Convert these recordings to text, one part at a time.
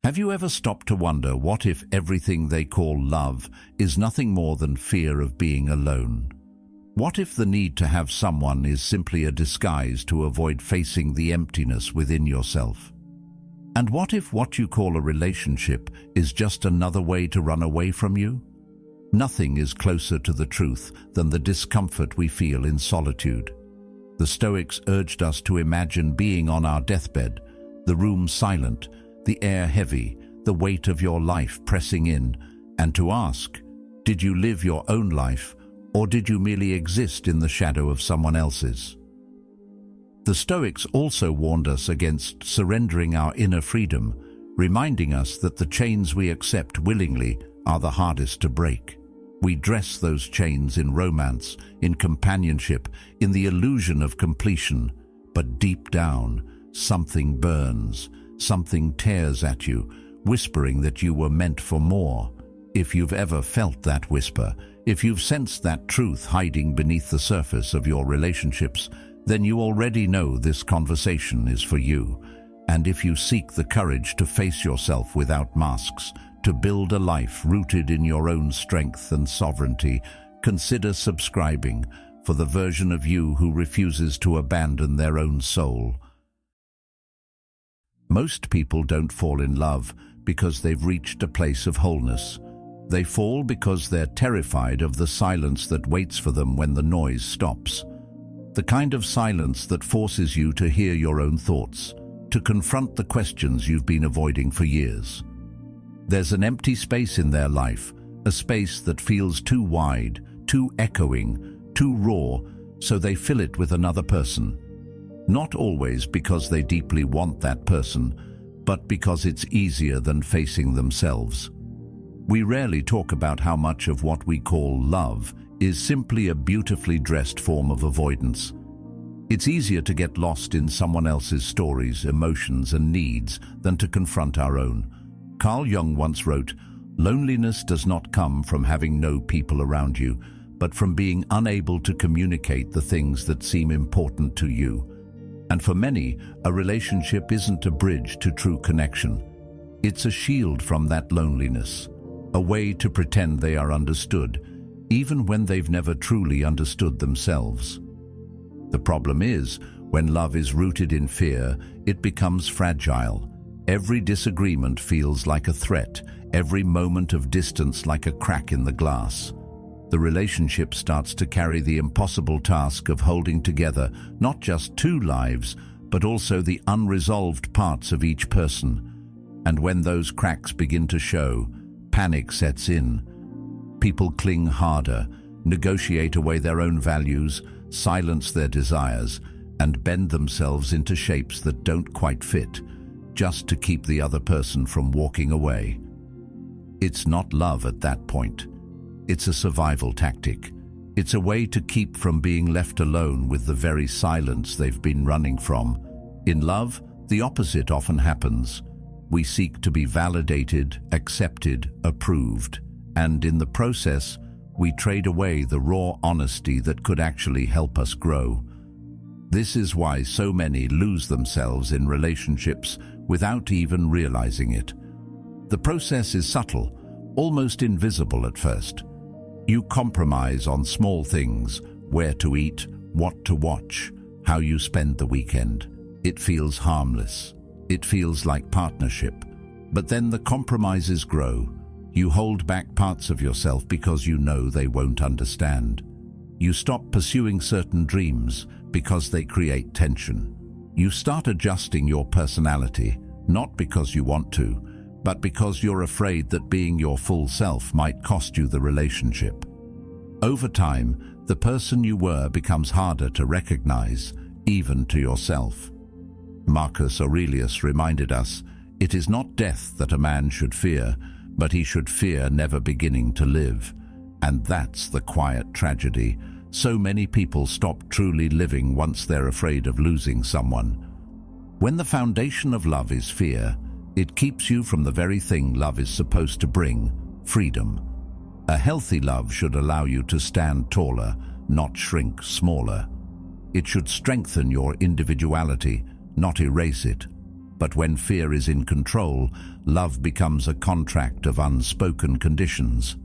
Have you ever stopped to wonder what if everything they call love is nothing more than fear of being alone? What if the need to have someone is simply a disguise to avoid facing the emptiness within yourself? And what if what you call a relationship is just another way to run away from you? Nothing is closer to the truth than the discomfort we feel in solitude. The Stoics urged us to imagine being on our deathbed, the room silent, the air heavy, the weight of your life pressing in, and to ask, did you live your own life, or did you merely exist in the shadow of someone else's? The Stoics also warned us against surrendering our inner freedom, reminding us that the chains we accept willingly are the hardest to break. We dress those chains in romance, in companionship, in the illusion of completion, but deep down, something burns, something tears at you, whispering that you were meant for more. If you've ever felt that whisper, if you've sensed that truth hiding beneath the surface of your relationships, then you already know this conversation is for you. And if you seek the courage to face yourself without masks, to build a life rooted in your own strength and sovereignty, consider subscribing for the version of you who refuses to abandon their own soul. Most people don't fall in love because they've reached a place of wholeness. They fall because they're terrified of the silence that waits for them when the noise stops. The kind of silence that forces you to hear your own thoughts, to confront the questions you've been avoiding for years. There's an empty space in their life, a space that feels too wide, too echoing, too raw, so they fill it with another person. Not always because they deeply want that person, but because it's easier than facing themselves. We rarely talk about how much of what we call love is simply a beautifully dressed form of avoidance. It's easier to get lost in someone else's stories, emotions, and needs than to confront our own. Carl Jung once wrote, "Loneliness does not come from having no people around you, but from being unable to communicate the things that seem important to you." And for many, a relationship isn't a bridge to true connection. It's a shield from that loneliness, a way to pretend they are understood, even when they've never truly understood themselves. The problem is, when love is rooted in fear, it becomes fragile. Every disagreement feels like a threat, every moment of distance like a crack in the glass. The relationship starts to carry the impossible task of holding together not just two lives, but also the unresolved parts of each person. And when those cracks begin to show, panic sets in. People cling harder, negotiate away their own values, silence their desires, and bend themselves into shapes that don't quite fit, just to keep the other person from walking away. It's not love at that point. It's a survival tactic. It's a way to keep from being left alone with the very silence they've been running from. In love, the opposite often happens. We seek to be validated, accepted, approved, and in the process, we trade away the raw honesty that could actually help us grow. This is why so many lose themselves in relationships without even realizing it. The process is subtle, almost invisible at first. You compromise on small things, where to eat, what to watch, how you spend the weekend. It feels harmless. It feels like partnership. But then the compromises grow. You hold back parts of yourself because you know they won't understand. You stop pursuing certain dreams because they create tension. You start adjusting your personality, not because you want to, but because you're afraid that being your full self might cost you the relationship. Over time, the person you were becomes harder to recognize, even to yourself. Marcus Aurelius reminded us, "It is not death that a man should fear, but he should fear never beginning to live." And that's the quiet tragedy. So many people stop truly living once they're afraid of losing someone. When the foundation of love is fear, it keeps you from the very thing love is supposed to bring, freedom. A healthy love should allow you to stand taller, not shrink smaller. It should strengthen your individuality, not erase it. But when fear is in control, love becomes a contract of unspoken conditions.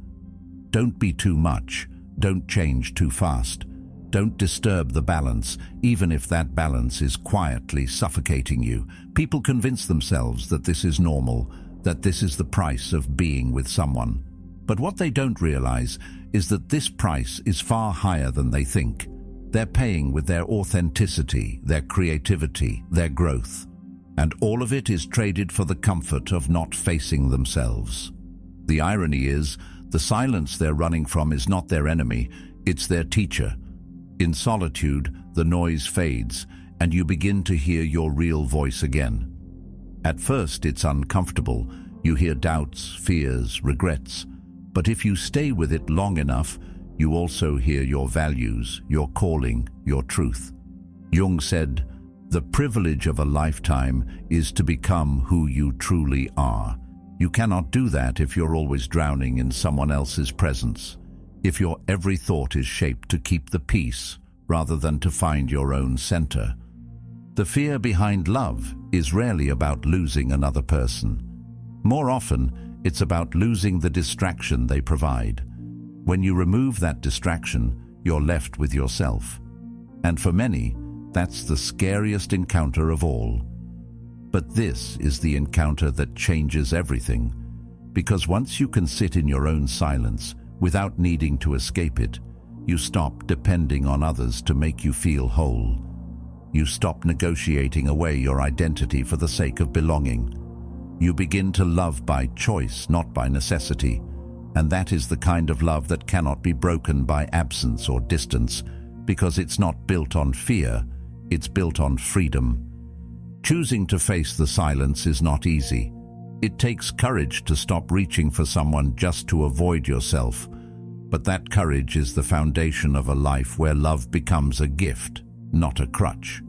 Don't be too much. Don't change too fast. Don't disturb the balance, even if that balance is quietly suffocating you. People convince themselves that this is normal, that this is the price of being with someone. But what they don't realize is that this price is far higher than they think. They're paying with their authenticity, their creativity, their growth. And all of it is traded for the comfort of not facing themselves. The irony is, the silence they're running from is not their enemy, it's their teacher. In solitude, the noise fades, and you begin to hear your real voice again. At first, it's uncomfortable. You hear doubts, fears, regrets. But if you stay with it long enough, you also hear your values, your calling, your truth. Jung said, "The privilege of a lifetime is to become who you truly are." You cannot do that if you're always drowning in someone else's presence, if your every thought is shaped to keep the peace rather than to find your own center. The fear behind love is rarely about losing another person. More often, it's about losing the distraction they provide. When you remove that distraction, you're left with yourself. And for many, that's the scariest encounter of all. But this is the encounter that changes everything. Because once you can sit in your own silence without needing to escape it, you stop depending on others to make you feel whole. You stop negotiating away your identity for the sake of belonging. You begin to love by choice, not by necessity. And that is the kind of love that cannot be broken by absence or distance, because it's not built on fear, it's built on freedom. Choosing to face the silence is not easy. It takes courage to stop reaching for someone just to avoid yourself. But that courage is the foundation of a life where love becomes a gift, not a crutch.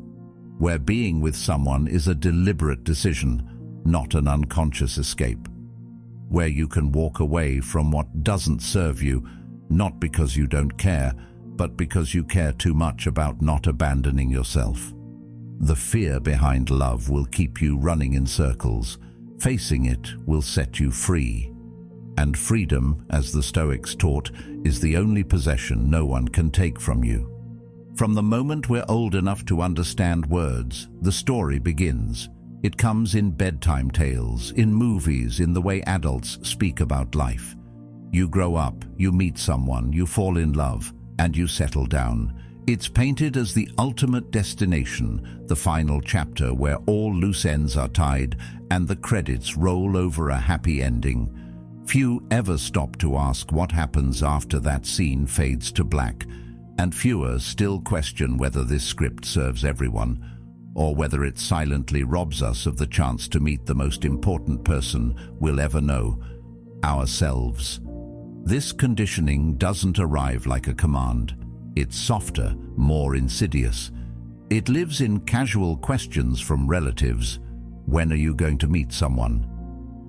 Where being with someone is a deliberate decision, not an unconscious escape. Where you can walk away from what doesn't serve you, not because you don't care, but because you care too much about not abandoning yourself. The fear behind love will keep you running in circles. Facing it will set you free. And freedom, as the Stoics taught, is the only possession no one can take from you. From the moment we're old enough to understand words, the story begins. It comes in bedtime tales, in movies, in the way adults speak about life. You grow up, you meet someone, you fall in love, and you settle down. It's painted as the ultimate destination, the final chapter where all loose ends are tied and the credits roll over a happy ending. Few ever stop to ask what happens after that scene fades to black, and fewer still question whether this script serves everyone, or whether it silently robs us of the chance to meet the most important person we'll ever know, ourselves. This conditioning doesn't arrive like a command. It's softer, more insidious. It lives in casual questions from relatives. When are you going to meet someone?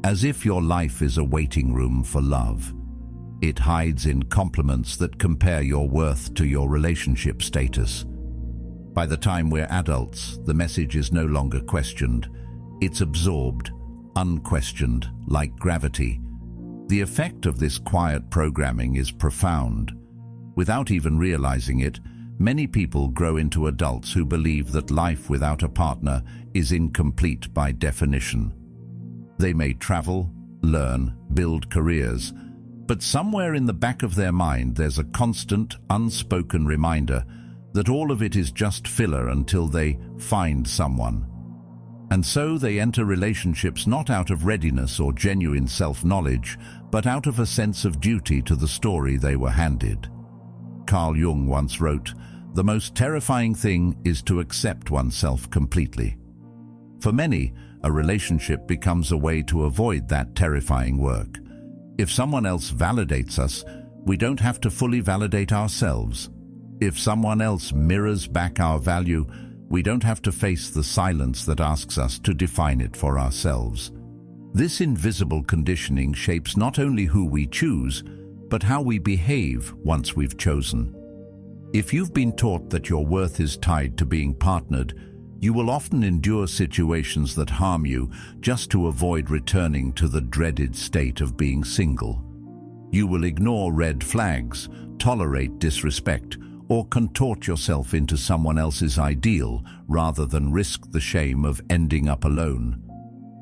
As if your life is a waiting room for love. It hides in compliments that compare your worth to your relationship status. By the time we're adults, the message is no longer questioned. It's absorbed, unquestioned, like gravity. The effect of this quiet programming is profound. Without even realizing it, many people grow into adults who believe that life without a partner is incomplete by definition. They may travel, learn, build careers, but somewhere in the back of their mind there's a constant, unspoken reminder that all of it is just filler until they find someone. And so they enter relationships not out of readiness or genuine self-knowledge, but out of a sense of duty to the story they were handed. Carl Jung once wrote, "The most terrifying thing is to accept oneself completely." For many, a relationship becomes a way to avoid that terrifying work. If someone else validates us, we don't have to fully validate ourselves. If someone else mirrors back our value, we don't have to face the silence that asks us to define it for ourselves. This invisible conditioning shapes not only who we choose, but how we behave once we've chosen. If you've been taught that your worth is tied to being partnered, You will often endure situations that harm you just to avoid returning to the dreaded state of being single. You will ignore red flags, tolerate disrespect, or contort yourself into someone else's ideal rather than risk the shame of ending up alone.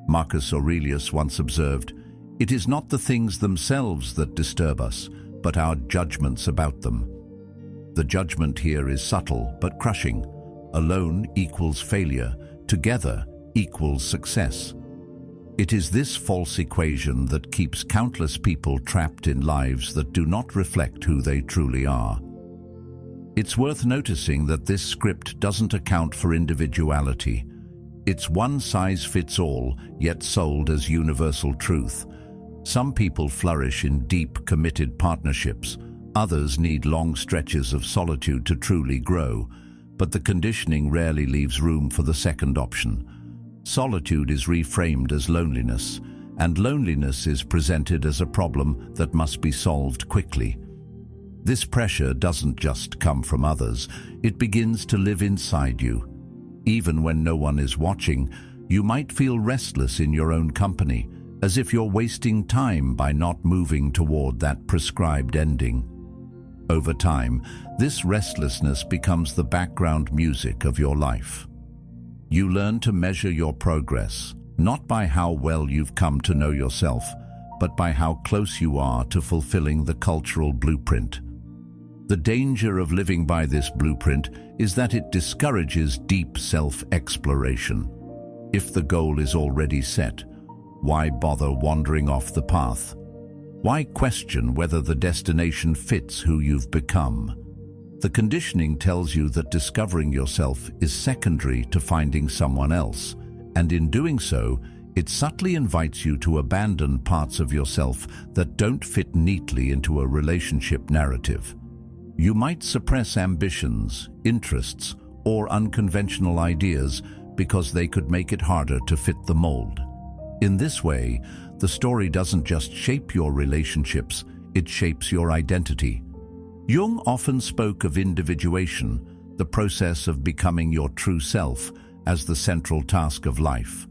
Marcus Aurelius once observed, "It is not the things themselves that disturb us, but our judgments about them." The judgment here is subtle but crushing. Alone equals failure, together equals success. It is this false equation that keeps countless people trapped in lives that do not reflect who they truly are. It's worth noticing that this script doesn't account for individuality. It's one size fits all, yet sold as universal truth. Some people flourish in deep, committed partnerships. Others need long stretches of solitude to truly grow. But the conditioning rarely leaves room for the second option. Solitude is reframed as loneliness, and loneliness is presented as a problem that must be solved quickly. This pressure doesn't just come from others, it begins to live inside you. Even when no one is watching, you might feel restless in your own company, as if you're wasting time by not moving toward that prescribed ending. Over time, this restlessness becomes the background music of your life. You learn to measure your progress, not by how well you've come to know yourself, but by how close you are to fulfilling the cultural blueprint. The danger of living by this blueprint is that it discourages deep self-exploration. If the goal is already set, why bother wandering off the path? Why question whether the destination fits who you've become? The conditioning tells you that discovering yourself is secondary to finding someone else, and in doing so, it subtly invites you to abandon parts of yourself that don't fit neatly into a relationship narrative. You might suppress ambitions, interests, or unconventional ideas because they could make it harder to fit the mold. In this way, the story doesn't just shape your relationships, it shapes your identity. Jung often spoke of individuation, the process of becoming your true self, as the central task of life.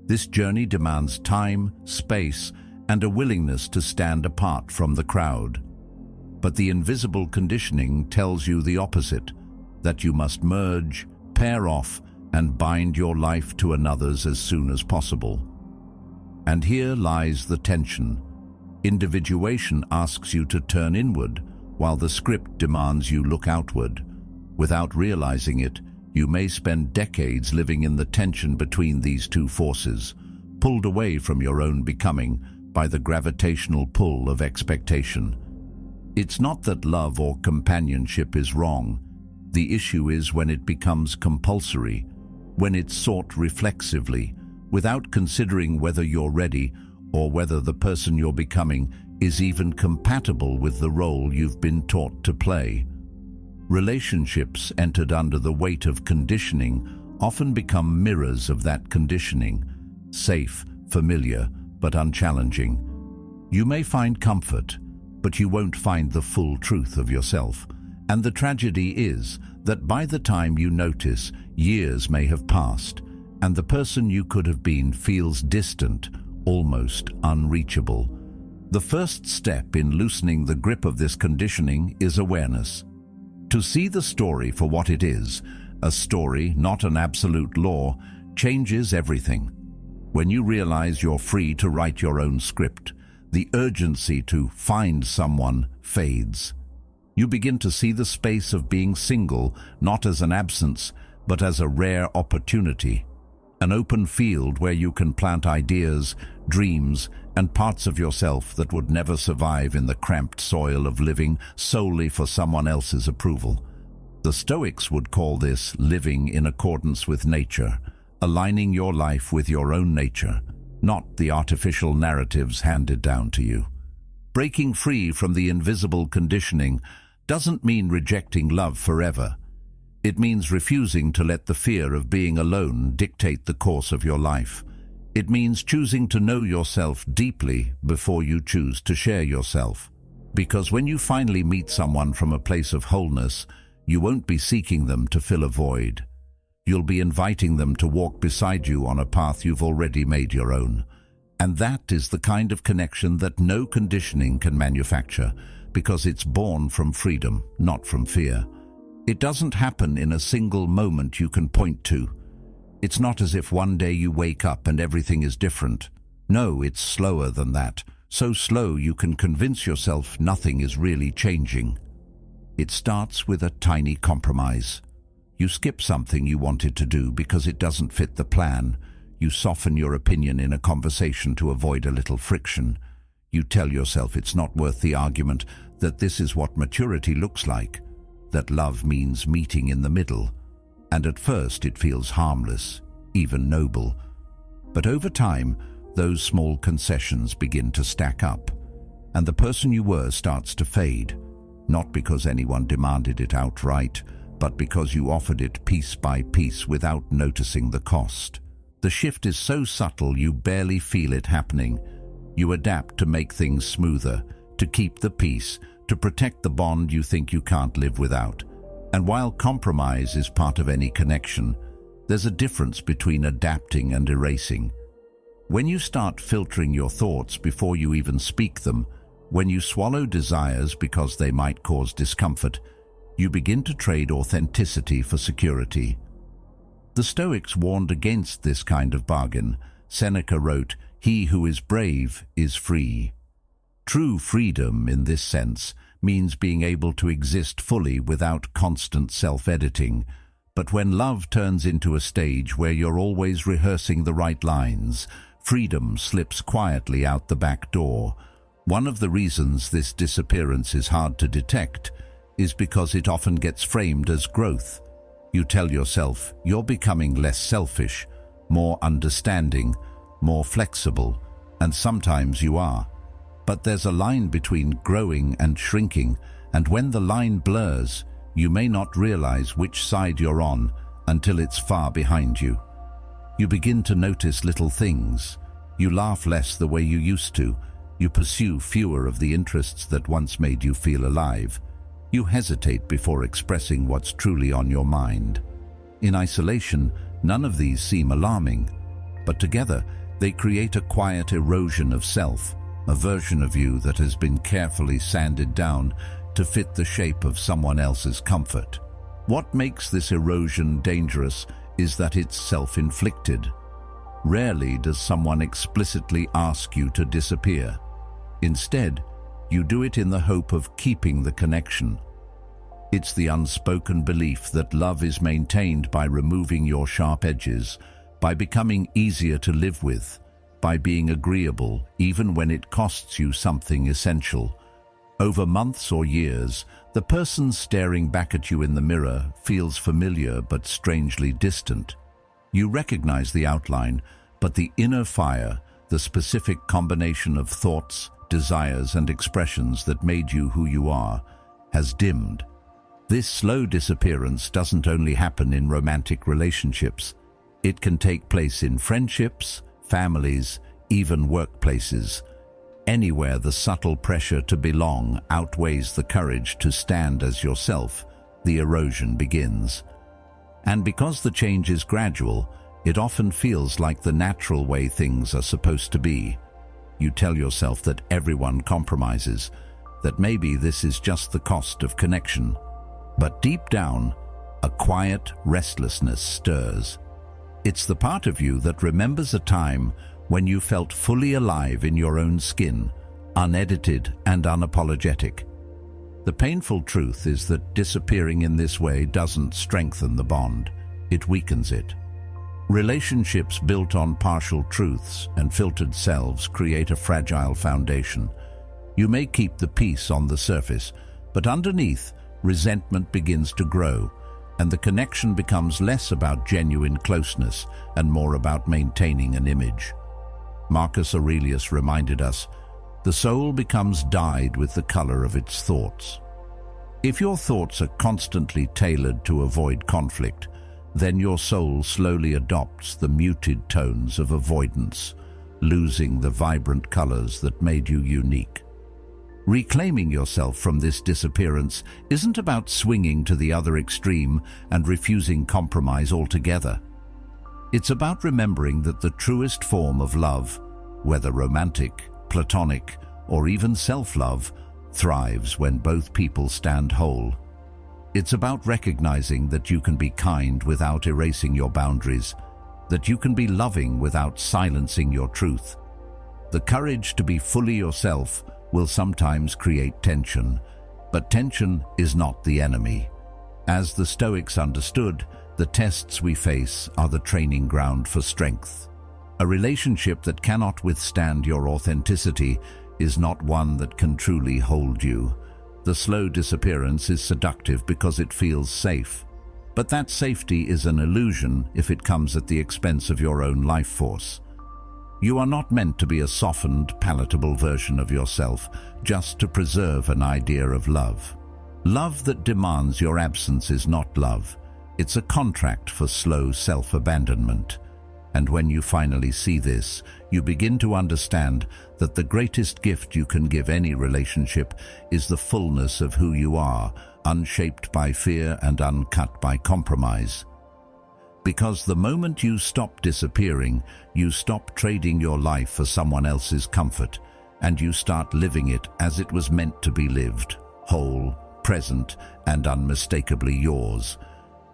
This journey demands time, space, and a willingness to stand apart from the crowd. But the invisible conditioning tells you the opposite, that you must merge, pair off, and bind your life to another's as soon as possible. And here lies the tension. Individuation asks you to turn inward, while the script demands you look outward. Without realizing it, you may spend decades living in the tension between these two forces, pulled away from your own becoming by the gravitational pull of expectation. It's not that love or companionship is wrong. The issue is when it becomes compulsory, when it's sought reflexively, without considering whether you're ready or whether the person you're becoming is even compatible with the role you've been taught to play. Relationships entered under the weight of conditioning often become mirrors of that conditioning, safe, familiar, but unchallenging. You may find comfort, but you won't find the full truth of yourself. And the tragedy is that by the time you notice, years may have passed, and the person you could have been feels distant, almost unreachable. The first step in loosening the grip of this conditioning is awareness. To see the story for what it is, a story, not an absolute law, changes everything. When you realize you're free to write your own script, the urgency to find someone fades. You begin to see the space of being single not as an absence, but as a rare opportunity. An open field where you can plant ideas, dreams, and parts of yourself that would never survive in the cramped soil of living solely for someone else's approval. The Stoics would call this living in accordance with nature, aligning your life with your own nature, not the artificial narratives handed down to you. Breaking free from the invisible conditioning doesn't mean rejecting love forever. It means refusing to let the fear of being alone dictate the course of your life. It means choosing to know yourself deeply before you choose to share yourself. Because when you finally meet someone from a place of wholeness, you won't be seeking them to fill a void. You'll be inviting them to walk beside you on a path you've already made your own. And that is the kind of connection that no conditioning can manufacture, because it's born from freedom, not from fear. It doesn't happen in a single moment you can point to. It's not as if one day you wake up and everything is different. No, it's slower than that. So slow you can convince yourself nothing is really changing. It starts with a tiny compromise. You skip something you wanted to do because it doesn't fit the plan. You soften your opinion in a conversation to avoid a little friction. You tell yourself it's not worth the argument, that this is what maturity looks like, that love means meeting in the middle. And at first it feels harmless, even noble. But over time, those small concessions begin to stack up, and the person you were starts to fade, not because anyone demanded it outright, but because you offered it piece by piece without noticing the cost. The shift is so subtle you barely feel it happening. You adapt to make things smoother, to keep the peace, to protect the bond you think you can't live without. And while compromise is part of any connection, there's a difference between adapting and erasing. When you start filtering your thoughts before you even speak them, when you swallow desires because they might cause discomfort, you begin to trade authenticity for security. The Stoics warned against this kind of bargain. Seneca wrote, "He who is brave is free." True freedom, in this sense, means being able to exist fully without constant self-editing. But when love turns into a stage where you're always rehearsing the right lines, freedom slips quietly out the back door. One of the reasons this disappearance is hard to detect is because it often gets framed as growth. You tell yourself you're becoming less selfish, more understanding, more flexible, and sometimes you are. But there's a line between growing and shrinking, and when the line blurs, you may not realize which side you're on until it's far behind you. You begin to notice little things. You laugh less the way you used to. You pursue fewer of the interests that once made you feel alive. You hesitate before expressing what's truly on your mind. In isolation, none of these seem alarming, but together they create a quiet erosion of self, a version of you that has been carefully sanded down to fit the shape of someone else's comfort. What makes this erosion dangerous is that it's self-inflicted. Rarely does someone explicitly ask you to disappear. Instead, you do it in the hope of keeping the connection. It's the unspoken belief that love is maintained by removing your sharp edges, by becoming easier to live with, by being agreeable even when it costs you something essential. Over months or years, the person staring back at you in the mirror feels familiar but strangely distant. You recognize the outline, but the inner fire, the specific combination of thoughts, desires, and expressions that made you who you are, has dimmed. This slow disappearance doesn't only happen in romantic relationships. It can take place in friendships, families, even workplaces. Anywhere the subtle pressure to belong outweighs the courage to stand as yourself, the erosion begins. And because the change is gradual, it often feels like the natural way things are supposed to be. You tell yourself that everyone compromises, that maybe this is just the cost of connection. But deep down, a quiet restlessness stirs. It's the part of you that remembers a time when you felt fully alive in your own skin, unedited and unapologetic. The painful truth is that disappearing in this way doesn't strengthen the bond, it weakens it. Relationships built on partial truths and filtered selves create a fragile foundation. You may keep the peace on the surface, but underneath, resentment begins to grow, and the connection becomes less about genuine closeness and more about maintaining an image. Marcus Aurelius reminded us, "The soul becomes dyed with the color of its thoughts." If your thoughts are constantly tailored to avoid conflict, then your soul slowly adopts the muted tones of avoidance, losing the vibrant colors that made you unique. Reclaiming yourself from this disappearance isn't about swinging to the other extreme and refusing compromise altogether. It's about remembering that the truest form of love, whether romantic, platonic, or even self-love, thrives when both people stand whole. It's about recognizing that you can be kind without erasing your boundaries, that you can be loving without silencing your truth. The courage to be fully yourself will sometimes create tension, but tension is not the enemy. As the Stoics understood, the tests we face are the training ground for strength. A relationship that cannot withstand your authenticity is not one that can truly hold you. The slow disappearance is seductive because it feels safe. But that safety is an illusion if it comes at the expense of your own life force. You are not meant to be a softened, palatable version of yourself just to preserve an idea of love. Love that demands your absence is not love. It's a contract for slow self-abandonment. And when you finally see this, you begin to understand that the greatest gift you can give any relationship is the fullness of who you are, unshaped by fear and uncut by compromise. Because the moment you stop disappearing, you stop trading your life for someone else's comfort, and you start living it as it was meant to be lived, whole, present, and unmistakably yours.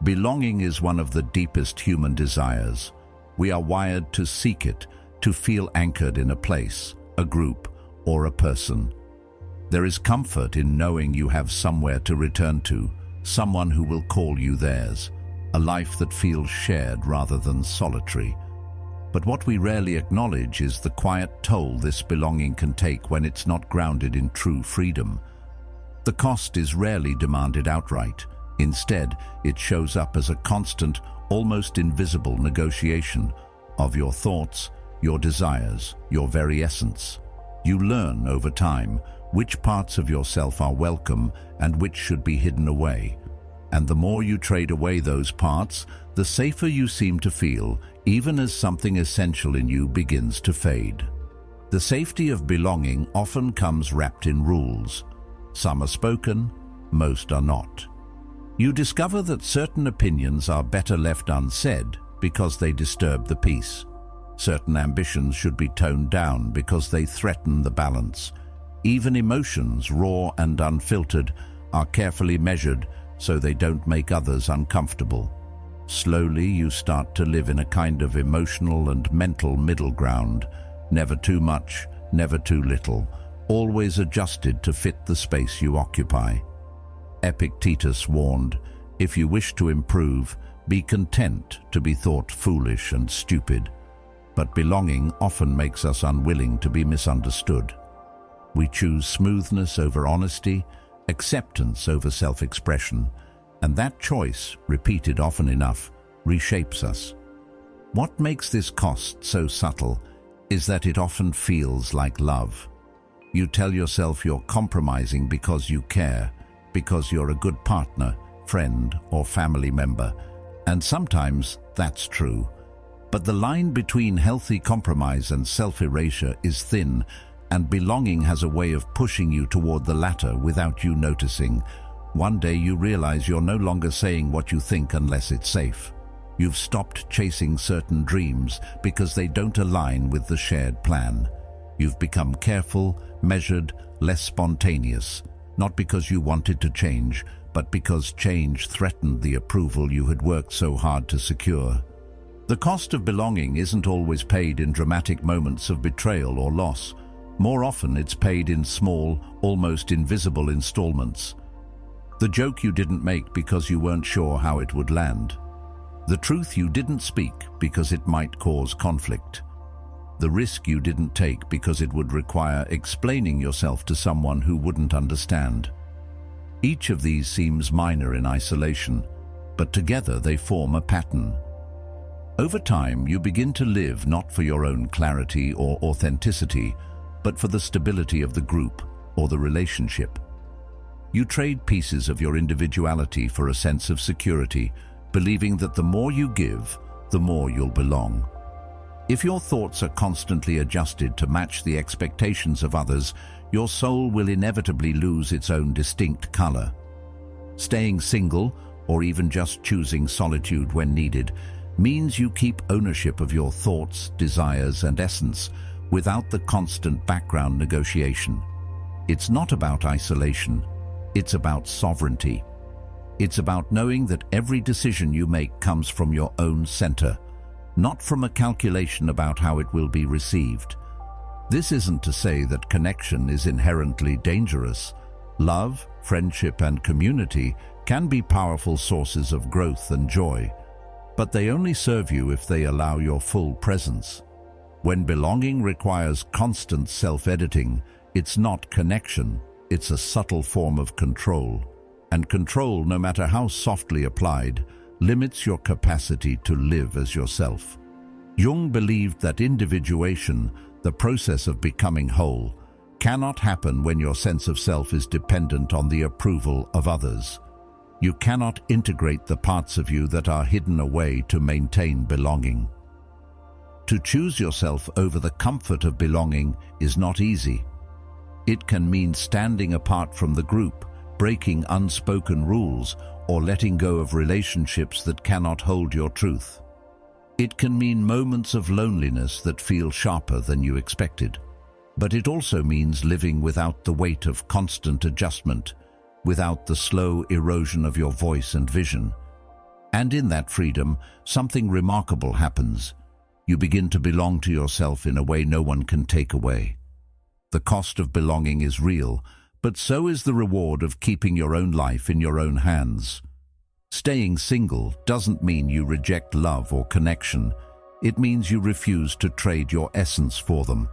Belonging is one of the deepest human desires. We are wired to seek it, to feel anchored in a place, a group, or a person. There is comfort in knowing you have somewhere to return to, someone who will call you theirs, a life that feels shared rather than solitary. But what we rarely acknowledge is the quiet toll this belonging can take when it's not grounded in true freedom. The cost is rarely demanded outright. Instead, it shows up as a constant, almost invisible negotiation of your thoughts, your desires, your very essence. You learn over time which parts of yourself are welcome and which should be hidden away. And the more you trade away those parts, the safer you seem to feel, even as something essential in you begins to fade. The safety of belonging often comes wrapped in rules. Some are spoken, most are not. You discover that certain opinions are better left unsaid because they disturb the peace. Certain ambitions should be toned down because they threaten the balance. Even emotions, raw and unfiltered, are carefully measured so they don't make others uncomfortable. Slowly, you start to live in a kind of emotional and mental middle ground, never too much, never too little, always adjusted to fit the space you occupy. Epictetus warned, "If you wish to improve, be content to be thought foolish and stupid." But belonging often makes us unwilling to be misunderstood. We choose smoothness over honesty, acceptance over self-expression, and that choice, repeated often enough, reshapes us. What makes this cost so subtle is that it often feels like love. You tell yourself you're compromising because you care, because you're a good partner, friend, or family member, and sometimes that's true. But the line between healthy compromise and self-erasure is thin, and belonging has a way of pushing you toward the latter without you noticing. One day you realize you're no longer saying what you think unless it's safe. You've stopped chasing certain dreams because they don't align with the shared plan. You've become careful, measured, less spontaneous, not because you wanted to change, but because change threatened the approval you had worked so hard to secure. The cost of belonging isn't always paid in dramatic moments of betrayal or loss. More often, it's paid in small, almost invisible installments. The joke you didn't make because you weren't sure how it would land. The truth you didn't speak because it might cause conflict. The risk you didn't take because it would require explaining yourself to someone who wouldn't understand. Each of these seems minor in isolation, but together they form a pattern. Over time, you begin to live not for your own clarity or authenticity, but for the stability of the group or the relationship. You trade pieces of your individuality for a sense of security, believing that the more you give, the more you'll belong. If your thoughts are constantly adjusted to match the expectations of others, your soul will inevitably lose its own distinct color. Staying single, or even just choosing solitude when needed, means you keep ownership of your thoughts, desires, and essence without the constant background negotiation. It's not about isolation, it's about sovereignty. It's about knowing that every decision you make comes from your own center, not from a calculation about how it will be received. This isn't to say that connection is inherently dangerous. Love, friendship, and community can be powerful sources of growth and joy, but they only serve you if they allow your full presence. When belonging requires constant self-editing, it's not connection, it's a subtle form of control. And control, no matter how softly applied, limits your capacity to live as yourself. Jung believed that individuation, the process of becoming whole, cannot happen when your sense of self is dependent on the approval of others. You cannot integrate the parts of you that are hidden away to maintain belonging. To choose yourself over the comfort of belonging is not easy. It can mean standing apart from the group, breaking unspoken rules, or letting go of relationships that cannot hold your truth. It can mean moments of loneliness that feel sharper than you expected. But it also means living without the weight of constant adjustment, without the slow erosion of your voice and vision. And in that freedom, something remarkable happens. You begin to belong to yourself in a way no one can take away. The cost of belonging is real, but so is the reward of keeping your own life in your own hands. Staying single doesn't mean you reject love or connection. It means you refuse to trade your essence for them.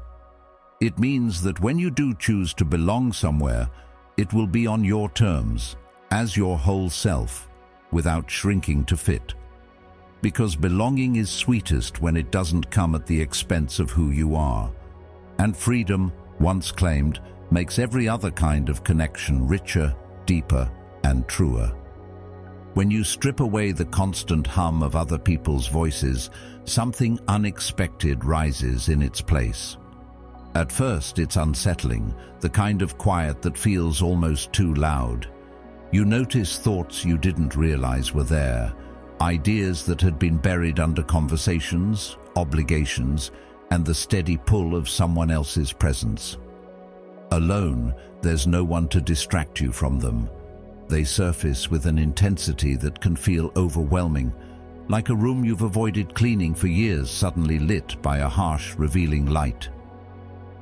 It means that when you do choose to belong somewhere, it will be on your terms, as your whole self, without shrinking to fit. Because belonging is sweetest when it doesn't come at the expense of who you are. And freedom, once claimed, makes every other kind of connection richer, deeper, and truer. When you strip away the constant hum of other people's voices, something unexpected rises in its place. At first, it's unsettling, the kind of quiet that feels almost too loud. You notice thoughts you didn't realize were there, ideas that had been buried under conversations, obligations, and the steady pull of someone else's presence. Alone, there's no one to distract you from them. They surface with an intensity that can feel overwhelming, like a room you've avoided cleaning for years suddenly lit by a harsh, revealing light.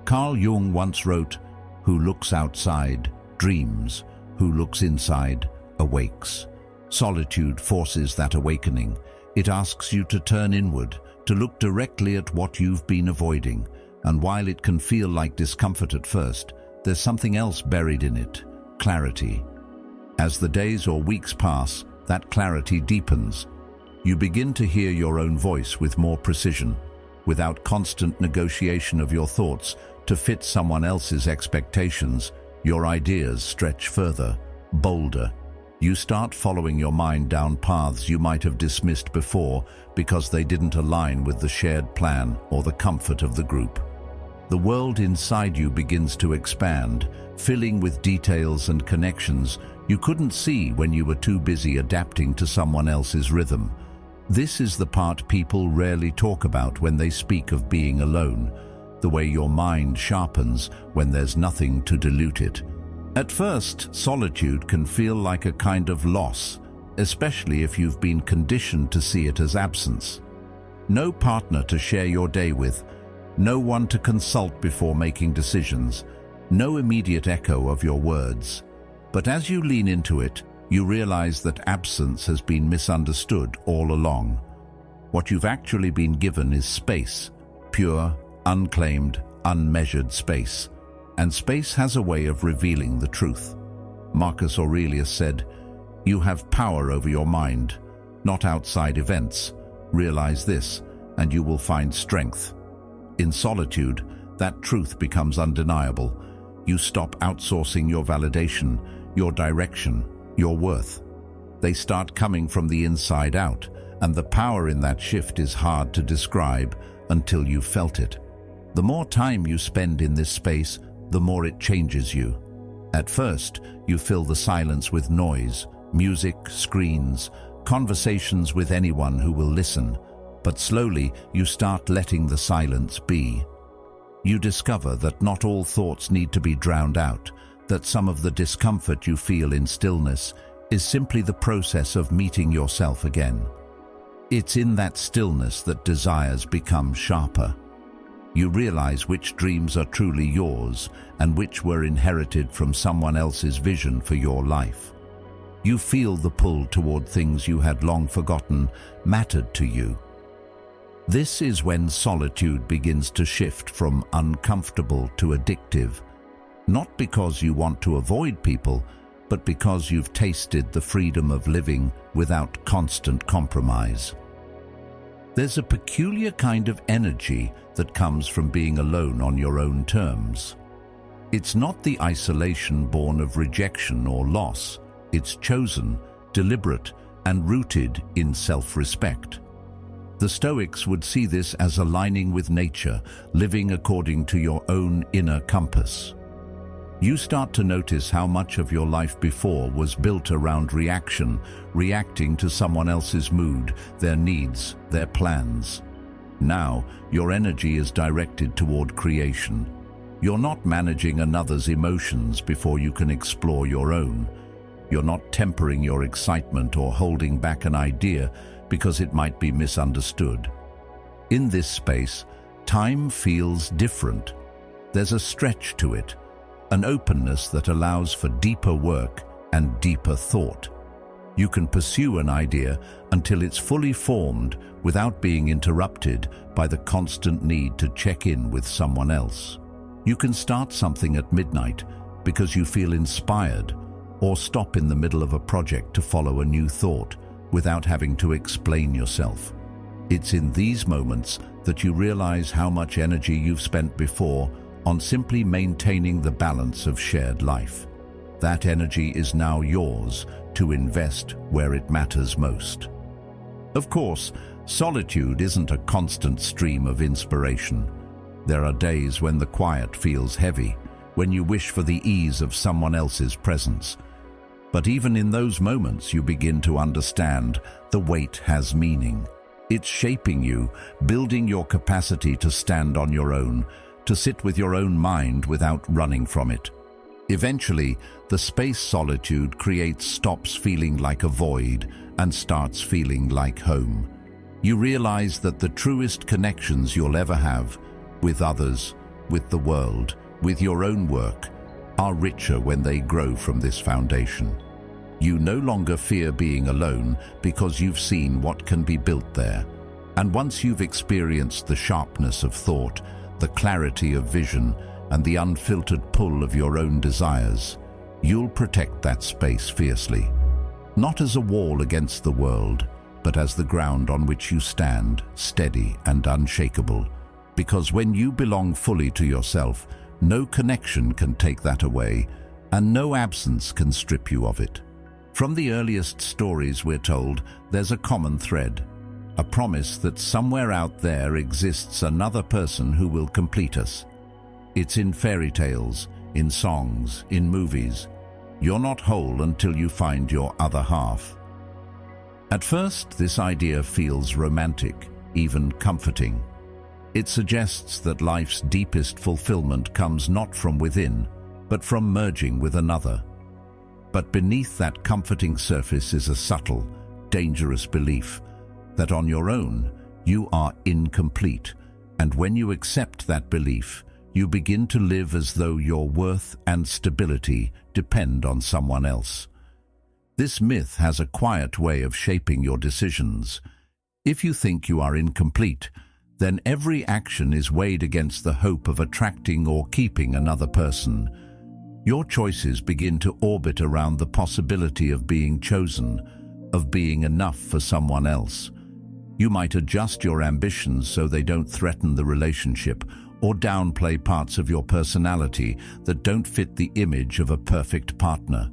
Carl Jung once wrote, "Who looks outside, dreams. Who looks inside, awakes." Solitude forces that awakening. It asks you to turn inward, to look directly at what you've been avoiding. And while it can feel like discomfort at first, there's something else buried in it: clarity. As the days or weeks pass, that clarity deepens. You begin to hear your own voice with more precision, without constant negotiation of your thoughts to fit someone else's expectations. Your ideas stretch further, bolder. You start following your mind down paths you might have dismissed before because they didn't align with the shared plan or the comfort of the group. The world inside you begins to expand, filling with details and connections you couldn't see when you were too busy adapting to someone else's rhythm. This is the part people rarely talk about when they speak of being alone, the way your mind sharpens when there's nothing to dilute it. At first, solitude can feel like a kind of loss, especially if you've been conditioned to see it as absence. No partner to share your day with, no one to consult before making decisions, no immediate echo of your words. But as you lean into it, you realize that absence has been misunderstood all along. What you've actually been given is space, pure, unclaimed, unmeasured space. And space has a way of revealing the truth. Marcus Aurelius said, "You have power over your mind, not outside events. Realize this, and you will find strength." In solitude, that truth becomes undeniable. You stop outsourcing your validation, your direction, your worth. They start coming from the inside out, and the power in that shift is hard to describe until you've felt it. The more time you spend in this space, the more it changes you. At first, you fill the silence with noise, music, screens, conversations with anyone who will listen, but slowly you start letting the silence be. You discover that not all thoughts need to be drowned out, that some of the discomfort you feel in stillness is simply the process of meeting yourself again. It's in that stillness that desires become sharper. You realize which dreams are truly yours and which were inherited from someone else's vision for your life. You feel the pull toward things you had long forgotten mattered to you. This is when solitude begins to shift from uncomfortable to addictive, not because you want to avoid people, but because you've tasted the freedom of living without constant compromise. There's a peculiar kind of energy that comes from being alone on your own terms. It's not the isolation born of rejection or loss. It's chosen, deliberate, and rooted in self-respect. The Stoics would see this as aligning with nature, living according to your own inner compass. You start to notice how much of your life before was built around reacting to someone else's mood, their needs, their plans. Now, your energy is directed toward creation. You're not managing another's emotions before you can explore your own. You're not tempering your excitement or holding back an idea because it might be misunderstood. In this space, time feels different. There's a stretch to it, an openness that allows for deeper work and deeper thought. You can pursue an idea until it's fully formed without being interrupted by the constant need to check in with someone else. You can start something at midnight because you feel inspired, or stop in the middle of a project to follow a new thought without having to explain yourself. It's in these moments that you realize how much energy you've spent before on simply maintaining the balance of shared life. That energy is now yours to invest where it matters most. Of course, solitude isn't a constant stream of inspiration. There are days when the quiet feels heavy, when you wish for the ease of someone else's presence. But even in those moments, you begin to understand the wait has meaning. It's shaping you, building your capacity to stand on your own, to sit with your own mind without running from it. Eventually, the space solitude creates stops feeling like a void and starts feeling like home. You realize that the truest connections you'll ever have, with others, with the world, with your own work, are richer when they grow from this foundation. You no longer fear being alone because you've seen what can be built there. And once you've experienced the sharpness of thought, the clarity of vision, and the unfiltered pull of your own desires, you'll protect that space fiercely. Not as a wall against the world, but as the ground on which you stand, steady and unshakable. Because when you belong fully to yourself, no connection can take that away, and no absence can strip you of it. From the earliest stories we're told, there's a common thread, a promise that somewhere out there exists another person who will complete us. It's in fairy tales, in songs, in movies. You're not whole until you find your other half. At first, this idea feels romantic, even comforting. It suggests that life's deepest fulfillment comes not from within, but from merging with another. But beneath that comforting surface is a subtle, dangerous belief that on your own, you are incomplete, and when you accept that belief, you begin to live as though your worth and stability depend on someone else. This myth has a quiet way of shaping your decisions. If you think you are incomplete, then every action is weighed against the hope of attracting or keeping another person. Your choices begin to orbit around the possibility of being chosen, of being enough for someone else. You might adjust your ambitions so they don't threaten the relationship, or downplay parts of your personality that don't fit the image of a perfect partner.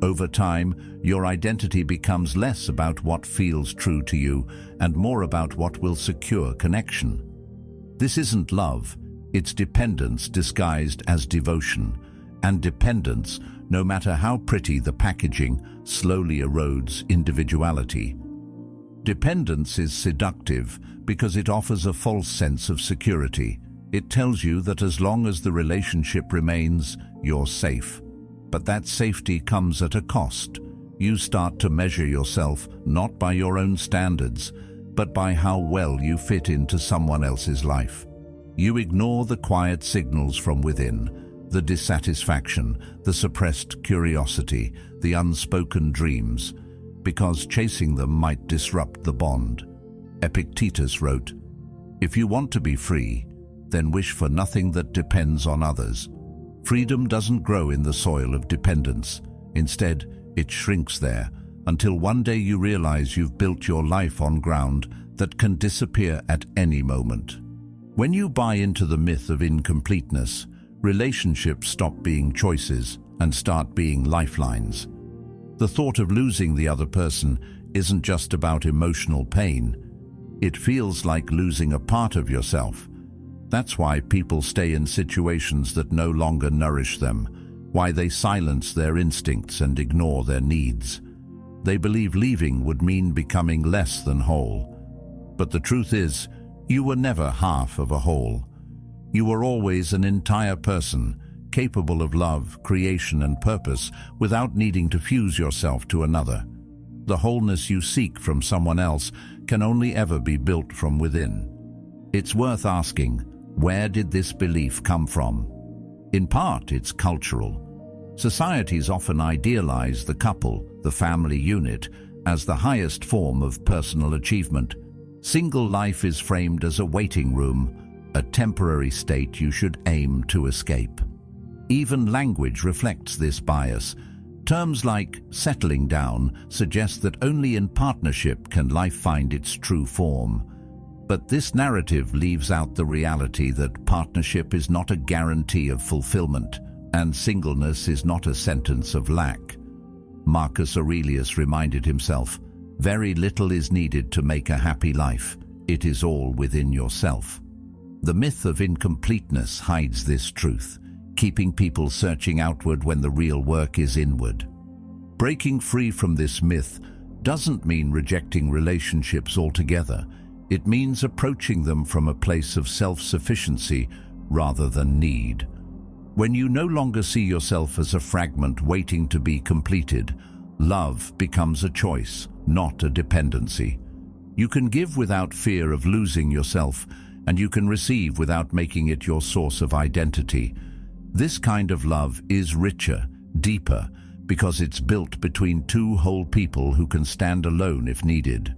Over time, your identity becomes less about what feels true to you and more about what will secure connection. This isn't love, it's dependence disguised as devotion, and dependence, no matter how pretty the packaging, slowly erodes individuality. Dependence is seductive because it offers a false sense of security. It tells you that as long as the relationship remains, you're safe. But that safety comes at a cost. You start to measure yourself not by your own standards, but by how well you fit into someone else's life. You ignore the quiet signals from within, the dissatisfaction, the suppressed curiosity, the unspoken dreams, because chasing them might disrupt the bond. Epictetus wrote, "If you want to be free, then wish for nothing that depends on others." Freedom doesn't grow in the soil of dependence. Instead, it shrinks there, until one day you realize you've built your life on ground that can disappear at any moment. When you buy into the myth of incompleteness, relationships stop being choices and start being lifelines. The thought of losing the other person isn't just about emotional pain. It feels like losing a part of yourself. That's why people stay in situations that no longer nourish them, why they silence their instincts and ignore their needs. They believe leaving would mean becoming less than whole. But the truth is, you were never half of a whole. You were always an entire person, capable of love, creation, and purpose without needing to fuse yourself to another. The wholeness you seek from someone else can only ever be built from within. It's worth asking, where did this belief come from? In part, it's cultural. Societies often idealize the couple, the family unit, as the highest form of personal achievement. Single life is framed as a waiting room, a temporary state you should aim to escape. Even language reflects this bias. Terms like settling down suggest that only in partnership can life find its true form. But this narrative leaves out the reality that partnership is not a guarantee of fulfillment, and singleness is not a sentence of lack. Marcus Aurelius reminded himself, "Very little is needed to make a happy life. It is all within yourself." The myth of incompleteness hides this truth, keeping people searching outward when the real work is inward. Breaking free from this myth doesn't mean rejecting relationships altogether. It means approaching them from a place of self-sufficiency rather than need. When you no longer see yourself as a fragment waiting to be completed, love becomes a choice, not a dependency. You can give without fear of losing yourself, and you can receive without making it your source of identity. This kind of love is richer, deeper, because it's built between two whole people who can stand alone if needed.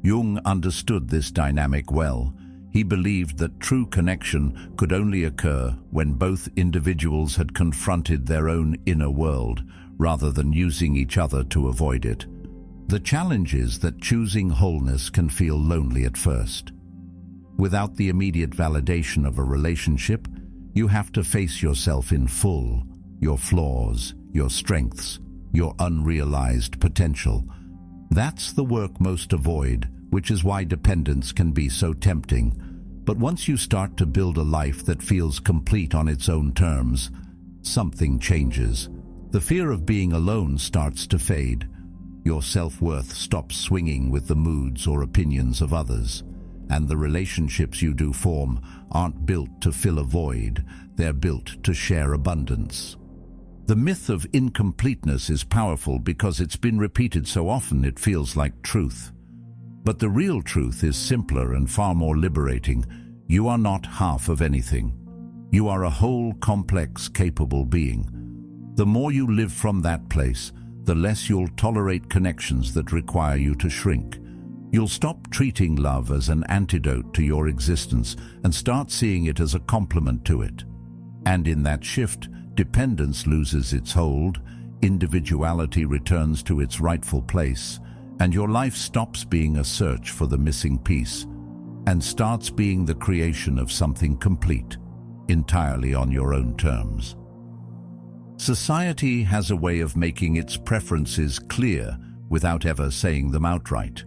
Jung understood this dynamic well. He believed that true connection could only occur when both individuals had confronted their own inner world, rather than using each other to avoid it. The challenge is that choosing wholeness can feel lonely at first. Without the immediate validation of a relationship, you have to face yourself in full, your flaws, your strengths, your unrealized potential. That's the work most avoid, which is why dependence can be so tempting. But once you start to build a life that feels complete on its own terms, something changes. The fear of being alone starts to fade. Your self-worth stops swinging with the moods or opinions of others. And the relationships you do form aren't built to fill a void, they're built to share abundance. The myth of incompleteness is powerful because it's been repeated so often it feels like truth. But the real truth is simpler and far more liberating. You are not half of anything. You are a whole, complex, capable being. The more you live from that place, the less you'll tolerate connections that require you to shrink. You'll stop treating love as an antidote to your existence and start seeing it as a complement to it. And in that shift, dependence loses its hold, individuality returns to its rightful place, and your life stops being a search for the missing piece and starts being the creation of something complete, entirely on your own terms. Society has a way of making its preferences clear without ever saying them outright.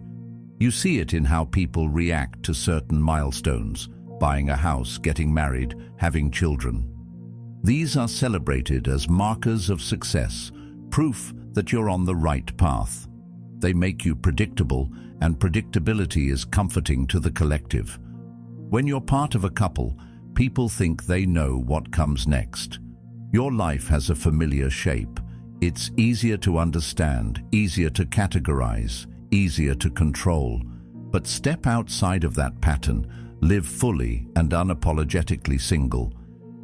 You see it in how people react to certain milestones, buying a house, getting married, having children. These are celebrated as markers of success, proof that you're on the right path. They make you predictable, and predictability is comforting to the collective. When you're part of a couple, people think they know what comes next. Your life has a familiar shape. It's easier to understand, easier to categorize, easier to control. But step outside of that pattern, live fully and unapologetically single,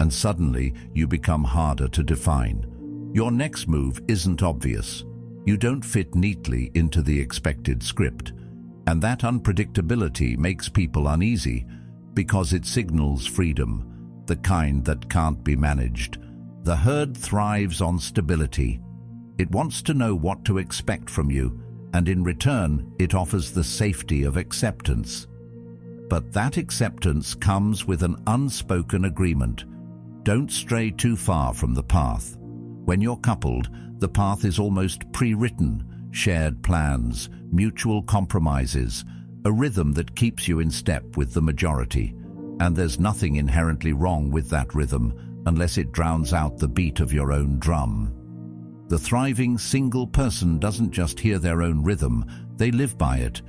and suddenly you become harder to define. Your next move isn't obvious. You don't fit neatly into the expected script. And that unpredictability makes people uneasy because it signals freedom, the kind that can't be managed. The herd thrives on stability. It wants to know what to expect from you, and in return, it offers the safety of acceptance. But that acceptance comes with an unspoken agreement. Don't stray too far from the path. When you're coupled, the path is almost pre-written, shared plans, mutual compromises, a rhythm that keeps you in step with the majority. And there's nothing inherently wrong with that rhythm unless it drowns out the beat of your own drum. The thriving single person doesn't just hear their own rhythm, they live by it.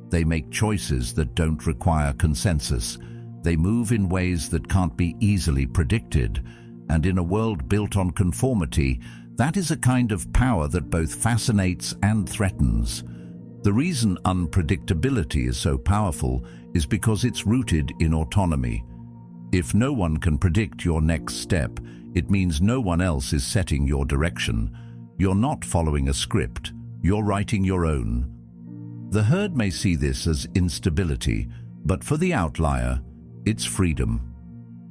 They make choices that don't require consensus. They move in ways that can't be easily predicted. And in a world built on conformity, that is a kind of power that both fascinates and threatens. The reason unpredictability is so powerful is because it's rooted in autonomy. If no one can predict your next step, it means no one else is setting your direction. You're not following a script, you're writing your own. The herd may see this as instability, but for the outlier, it's freedom.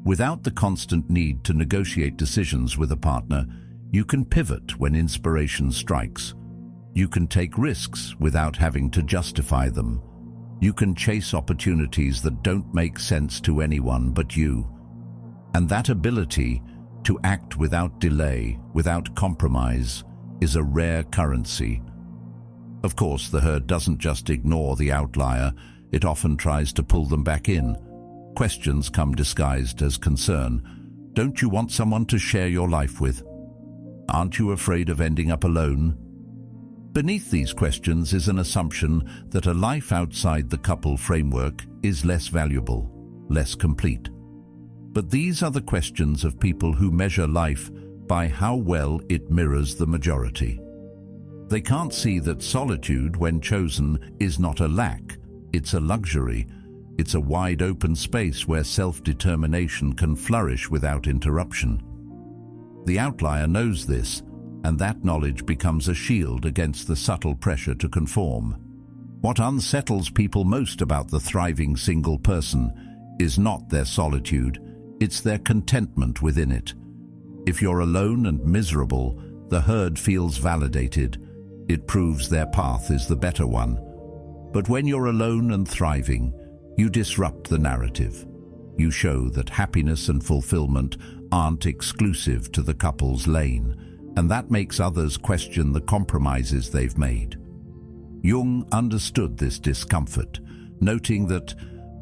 Without the constant need to negotiate decisions with a partner, you can pivot when inspiration strikes. You can take risks without having to justify them. You can chase opportunities that don't make sense to anyone but you. And that ability to act without delay, without compromise, is a rare currency. Of course, the herd doesn't just ignore the outlier, it often tries to pull them back in. Questions come disguised as concern. Don't you want someone to share your life with? Aren't you afraid of ending up alone? Beneath these questions is an assumption that a life outside the couple framework is less valuable, less complete. But these are the questions of people who measure life by how well it mirrors the majority. They can't see that solitude, when chosen, is not a lack, it's a luxury. It's a wide open space where self-determination can flourish without interruption. The outlier knows this, and that knowledge becomes a shield against the subtle pressure to conform. What unsettles people most about the thriving single person is not their solitude, it's their contentment within it. If you're alone and miserable, the herd feels validated. It proves their path is the better one. But when you're alone and thriving, you disrupt the narrative. You show that happiness and fulfillment aren't exclusive to the couple's lane, and that makes others question the compromises they've made. Jung understood this discomfort, noting that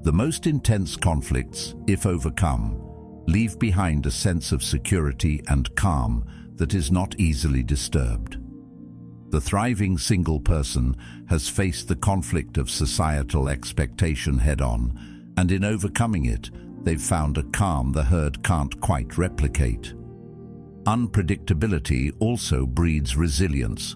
the most intense conflicts, if overcome, leave behind a sense of security and calm that is not easily disturbed. The thriving single person has faced the conflict of societal expectation head-on, and in overcoming it, they've found a calm the herd can't quite replicate. Unpredictability also breeds resilience.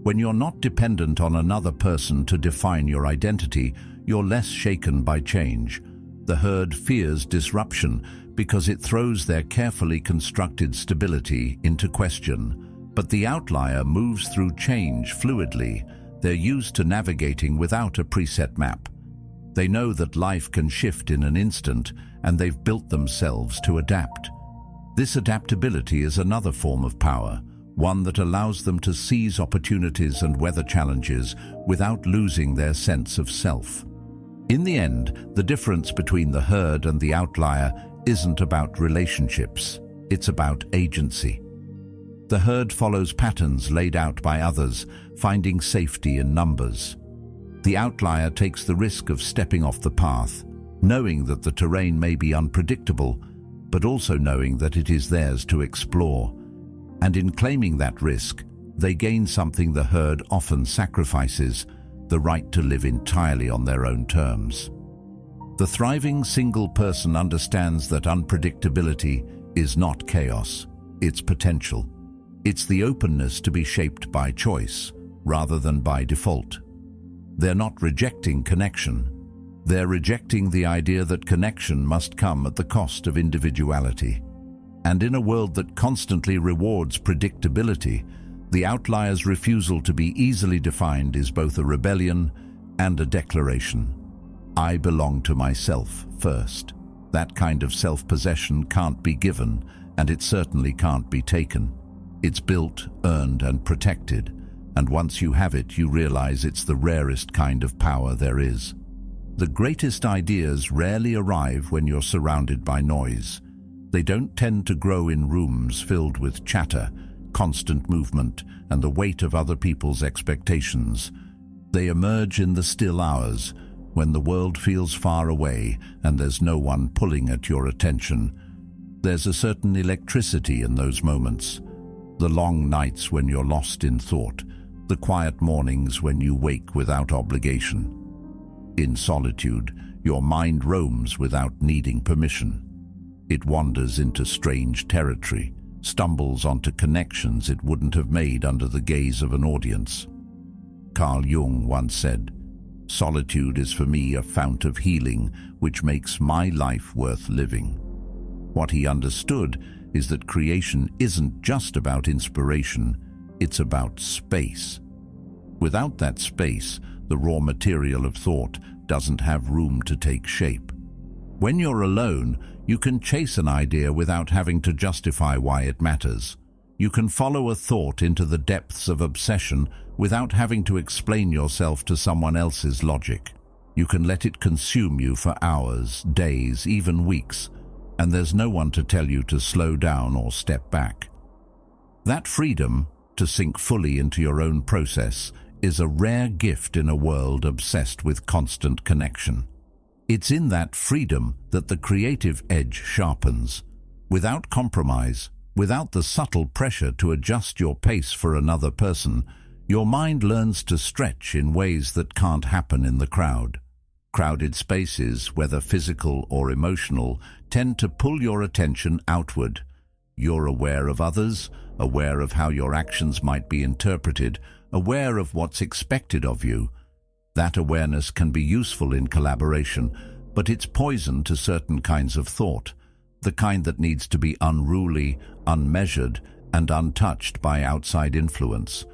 When you're not dependent on another person to define your identity, you're less shaken by change. The herd fears disruption because it throws their carefully constructed stability into question. But the outlier moves through change fluidly. They're used to navigating without a preset map. They know that life can shift in an instant, and they've built themselves to adapt. This adaptability is another form of power, one that allows them to seize opportunities and weather challenges without losing their sense of self. In the end, the difference between the herd and the outlier isn't about relationships, it's about agency. The herd follows patterns laid out by others, finding safety in numbers. The outlier takes the risk of stepping off the path, knowing that the terrain may be unpredictable, but also knowing that it is theirs to explore. And in claiming that risk, they gain something the herd often sacrifices: the right to live entirely on their own terms. The thriving single person understands that unpredictability is not chaos, it's potential. It's the openness to be shaped by choice, rather than by default. They're not rejecting connection. They're rejecting the idea that connection must come at the cost of individuality. And in a world that constantly rewards predictability, the outlier's refusal to be easily defined is both a rebellion and a declaration. I belong to myself first. That kind of self-possession can't be given, and it certainly can't be taken. It's built, earned, and protected, and once you have it, you realize it's the rarest kind of power there is. The greatest ideas rarely arrive when you're surrounded by noise. They don't tend to grow in rooms filled with chatter, constant movement, and the weight of other people's expectations. They emerge in the still hours, when the world feels far away and there's no one pulling at your attention. There's a certain electricity in those moments. The long nights when you're lost in thought, the quiet mornings when you wake without obligation. In solitude, your mind roams without needing permission. It wanders into strange territory, stumbles onto connections it wouldn't have made under the gaze of an audience. Carl Jung once said, "Solitude is for me a fount of healing which makes my life worth living." What he understood is that creation isn't just about inspiration, it's about space. Without that space, the raw material of thought doesn't have room to take shape. When you're alone, you can chase an idea without having to justify why it matters. You can follow a thought into the depths of obsession without having to explain yourself to someone else's logic. You can let it consume you for hours, days, even weeks, and there's no one to tell you to slow down or step back. That freedom, to sink fully into your own process, is a rare gift in a world obsessed with constant connection. It's in that freedom that the creative edge sharpens. Without compromise, without the subtle pressure to adjust your pace for another person, your mind learns to stretch in ways that can't happen in the crowd. Crowded spaces, whether physical or emotional, tend to pull your attention outward. You're aware of others, aware of how your actions might be interpreted, aware of what's expected of you. That awareness can be useful in collaboration, but it's poison to certain kinds of thought, the kind that needs to be unruly, unmeasured, and untouched by outside influence.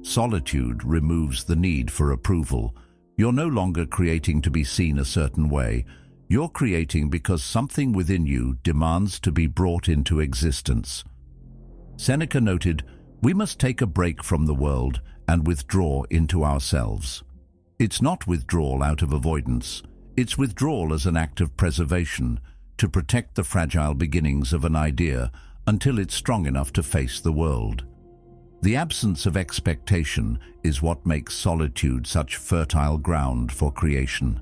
Solitude removes the need for approval. You're no longer creating to be seen a certain way. You're creating because something within you demands to be brought into existence. Seneca noted, "We must take a break from the world and withdraw into ourselves." It's not withdrawal out of avoidance. It's withdrawal as an act of preservation, to protect the fragile beginnings of an idea until it's strong enough to face the world. The absence of expectation is what makes solitude such fertile ground for creation.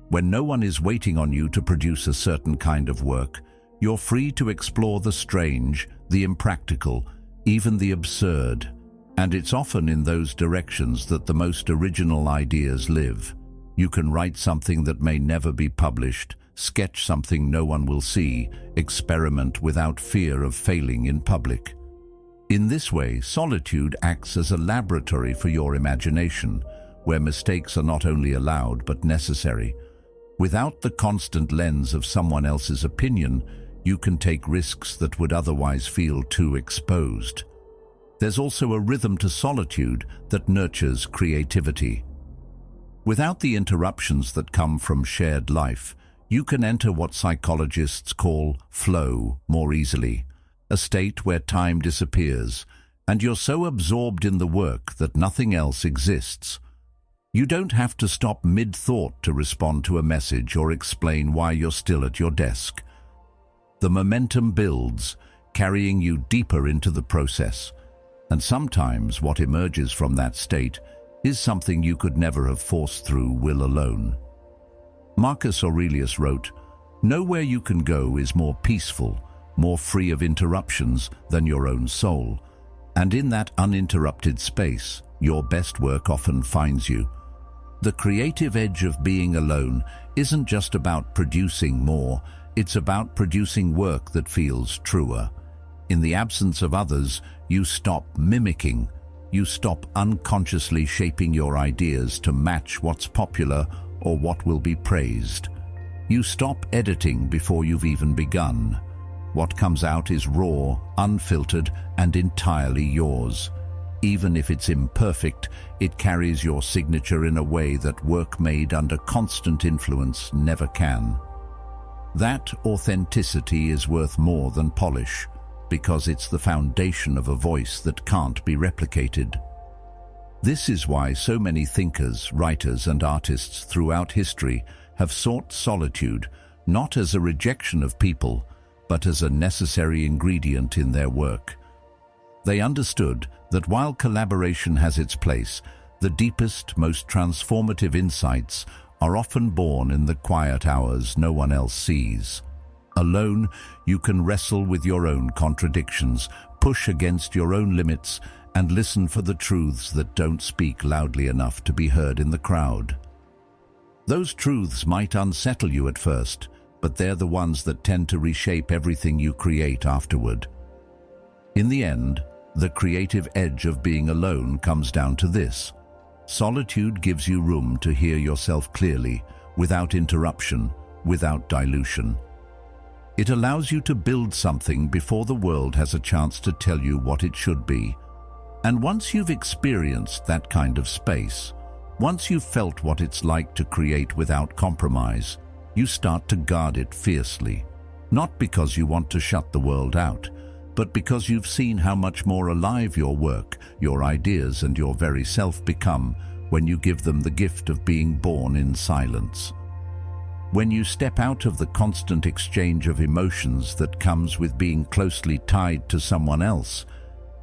When no one is waiting on you to produce a certain kind of work, you're free to explore the strange, the impractical, even the absurd. And it's often in those directions that the most original ideas live. You can write something that may never be published, sketch something no one will see, experiment without fear of failing in public. In this way, solitude acts as a laboratory for your imagination, where mistakes are not only allowed but necessary. Without the constant lens of someone else's opinion, you can take risks that would otherwise feel too exposed. There's also a rhythm to solitude that nurtures creativity. Without the interruptions that come from shared life, you can enter what psychologists call flow more easily, a state where time disappears, and you're so absorbed in the work that nothing else exists. You don't have to stop mid-thought to respond to a message or explain why you're still at your desk. The momentum builds, carrying you deeper into the process. And sometimes what emerges from that state is something you could never have forced through will alone. Marcus Aurelius wrote, "Nowhere you can go is more peaceful, more free of interruptions than your own soul. And in that uninterrupted space, your best work often finds you." The creative edge of being alone isn't just about producing more, it's about producing work that feels truer. In the absence of others, you stop mimicking. You stop unconsciously shaping your ideas to match what's popular or what will be praised. You stop editing before you've even begun. What comes out is raw, unfiltered, and entirely yours. Even if it's imperfect, it carries your signature in a way that work made under constant influence never can. That authenticity is worth more than polish, because it's the foundation of a voice that can't be replicated. This is why so many thinkers, writers, and artists throughout history have sought solitude, not as a rejection of people, but as a necessary ingredient in their work. They understood that while collaboration has its place, the deepest, most transformative insights are often born in the quiet hours no one else sees. Alone, you can wrestle with your own contradictions, push against your own limits, and listen for the truths that don't speak loudly enough to be heard in the crowd. Those truths might unsettle you at first, but they're the ones that tend to reshape everything you create afterward. In the end, the creative edge of being alone comes down to this: solitude gives you room to hear yourself clearly, without interruption, without dilution. It allows you to build something before the world has a chance to tell you what it should be. And once you've experienced that kind of space, once you've felt what it's like to create without compromise, you start to guard it fiercely. Not because you want to shut the world out, but because you've seen how much more alive your work, your ideas, and your very self become when you give them the gift of being born in silence. When you step out of the constant exchange of emotions that comes with being closely tied to someone else,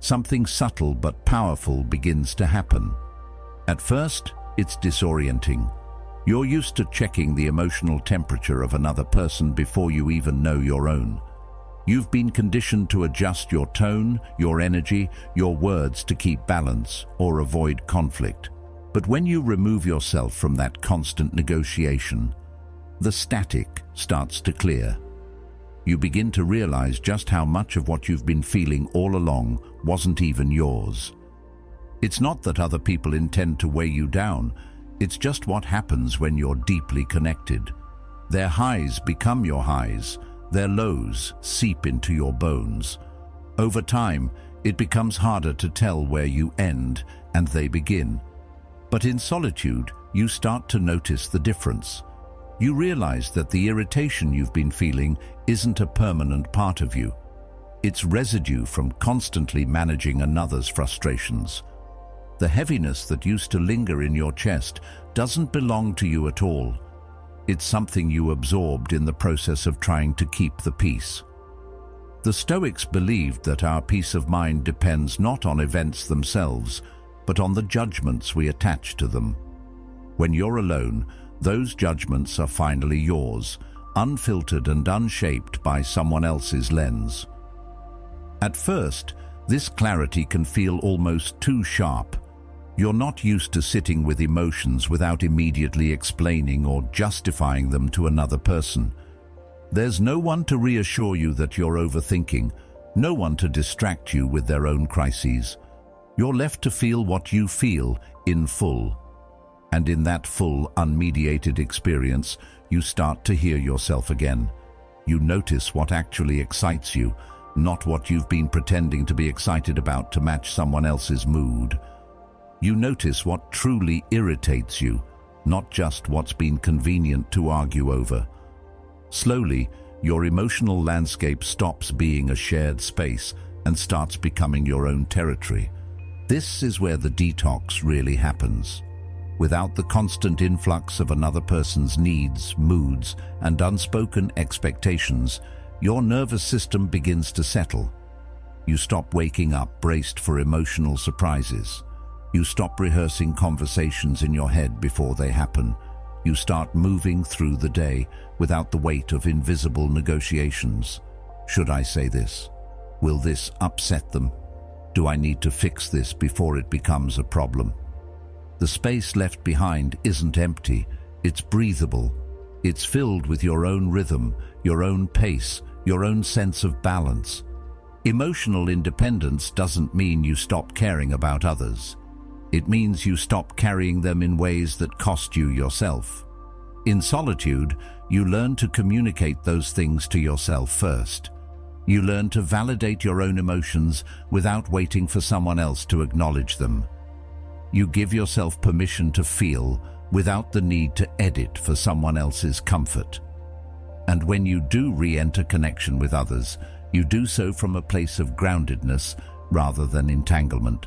something subtle but powerful begins to happen. At first, it's disorienting. You're used to checking the emotional temperature of another person before you even know your own. You've been conditioned to adjust your tone, your energy, your words to keep balance or avoid conflict. But when you remove yourself from that constant negotiation, the static starts to clear. You begin to realize just how much of what you've been feeling all along wasn't even yours. It's not that other people intend to weigh you down, it's just what happens when you're deeply connected. Their highs become your highs, their lows seep into your bones. Over time, it becomes harder to tell where you end and they begin. But in solitude, you start to notice the difference. You realize that the irritation you've been feeling isn't a permanent part of you. It's residue from constantly managing another's frustrations. The heaviness that used to linger in your chest doesn't belong to you at all. It's something you absorbed in the process of trying to keep the peace. The Stoics believed that our peace of mind depends not on events themselves, but on the judgments we attach to them. When you're alone, those judgments are finally yours, unfiltered and unshaped by someone else's lens. At first, this clarity can feel almost too sharp. You're not used to sitting with emotions without immediately explaining or justifying them to another person. There's no one to reassure you that you're overthinking, no one to distract you with their own crises. You're left to feel what you feel in full. And in that full, unmediated experience, you start to hear yourself again. You notice what actually excites you, not what you've been pretending to be excited about to match someone else's mood. You notice what truly irritates you, not just what's been convenient to argue over. Slowly, your emotional landscape stops being a shared space and starts becoming your own territory. This is where the detox really happens. Without the constant influx of another person's needs, moods, and unspoken expectations, your nervous system begins to settle. You stop waking up braced for emotional surprises. You stop rehearsing conversations in your head before they happen. You start moving through the day without the weight of invisible negotiations. Should I say this? Will this upset them? Do I need to fix this before it becomes a problem? The space left behind isn't empty, it's breathable. It's filled with your own rhythm, your own pace, your own sense of balance. Emotional independence doesn't mean you stop caring about others. It means you stop carrying them in ways that cost you yourself. In solitude, you learn to communicate those things to yourself first. You learn to validate your own emotions without waiting for someone else to acknowledge them. You give yourself permission to feel without the need to edit for someone else's comfort. And when you do re-enter connection with others, you do so from a place of groundedness rather than entanglement.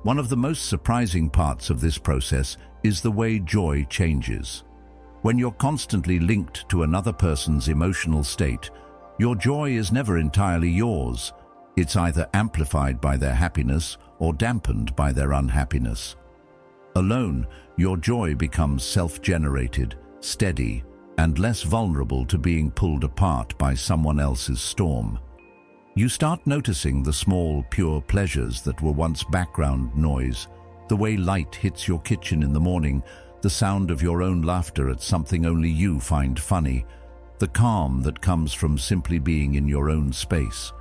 One of the most surprising parts of this process is the way joy changes. When you're constantly linked to another person's emotional state, your joy is never entirely yours. It's either amplified by their happiness or dampened by their unhappiness. Alone, your joy becomes self-generated, steady, and less vulnerable to being pulled apart by someone else's storm. You start noticing the small, pure pleasures that were once background noise, the way light hits your kitchen in the morning, the sound of your own laughter at something only you find funny, the calm that comes from simply being in your own space.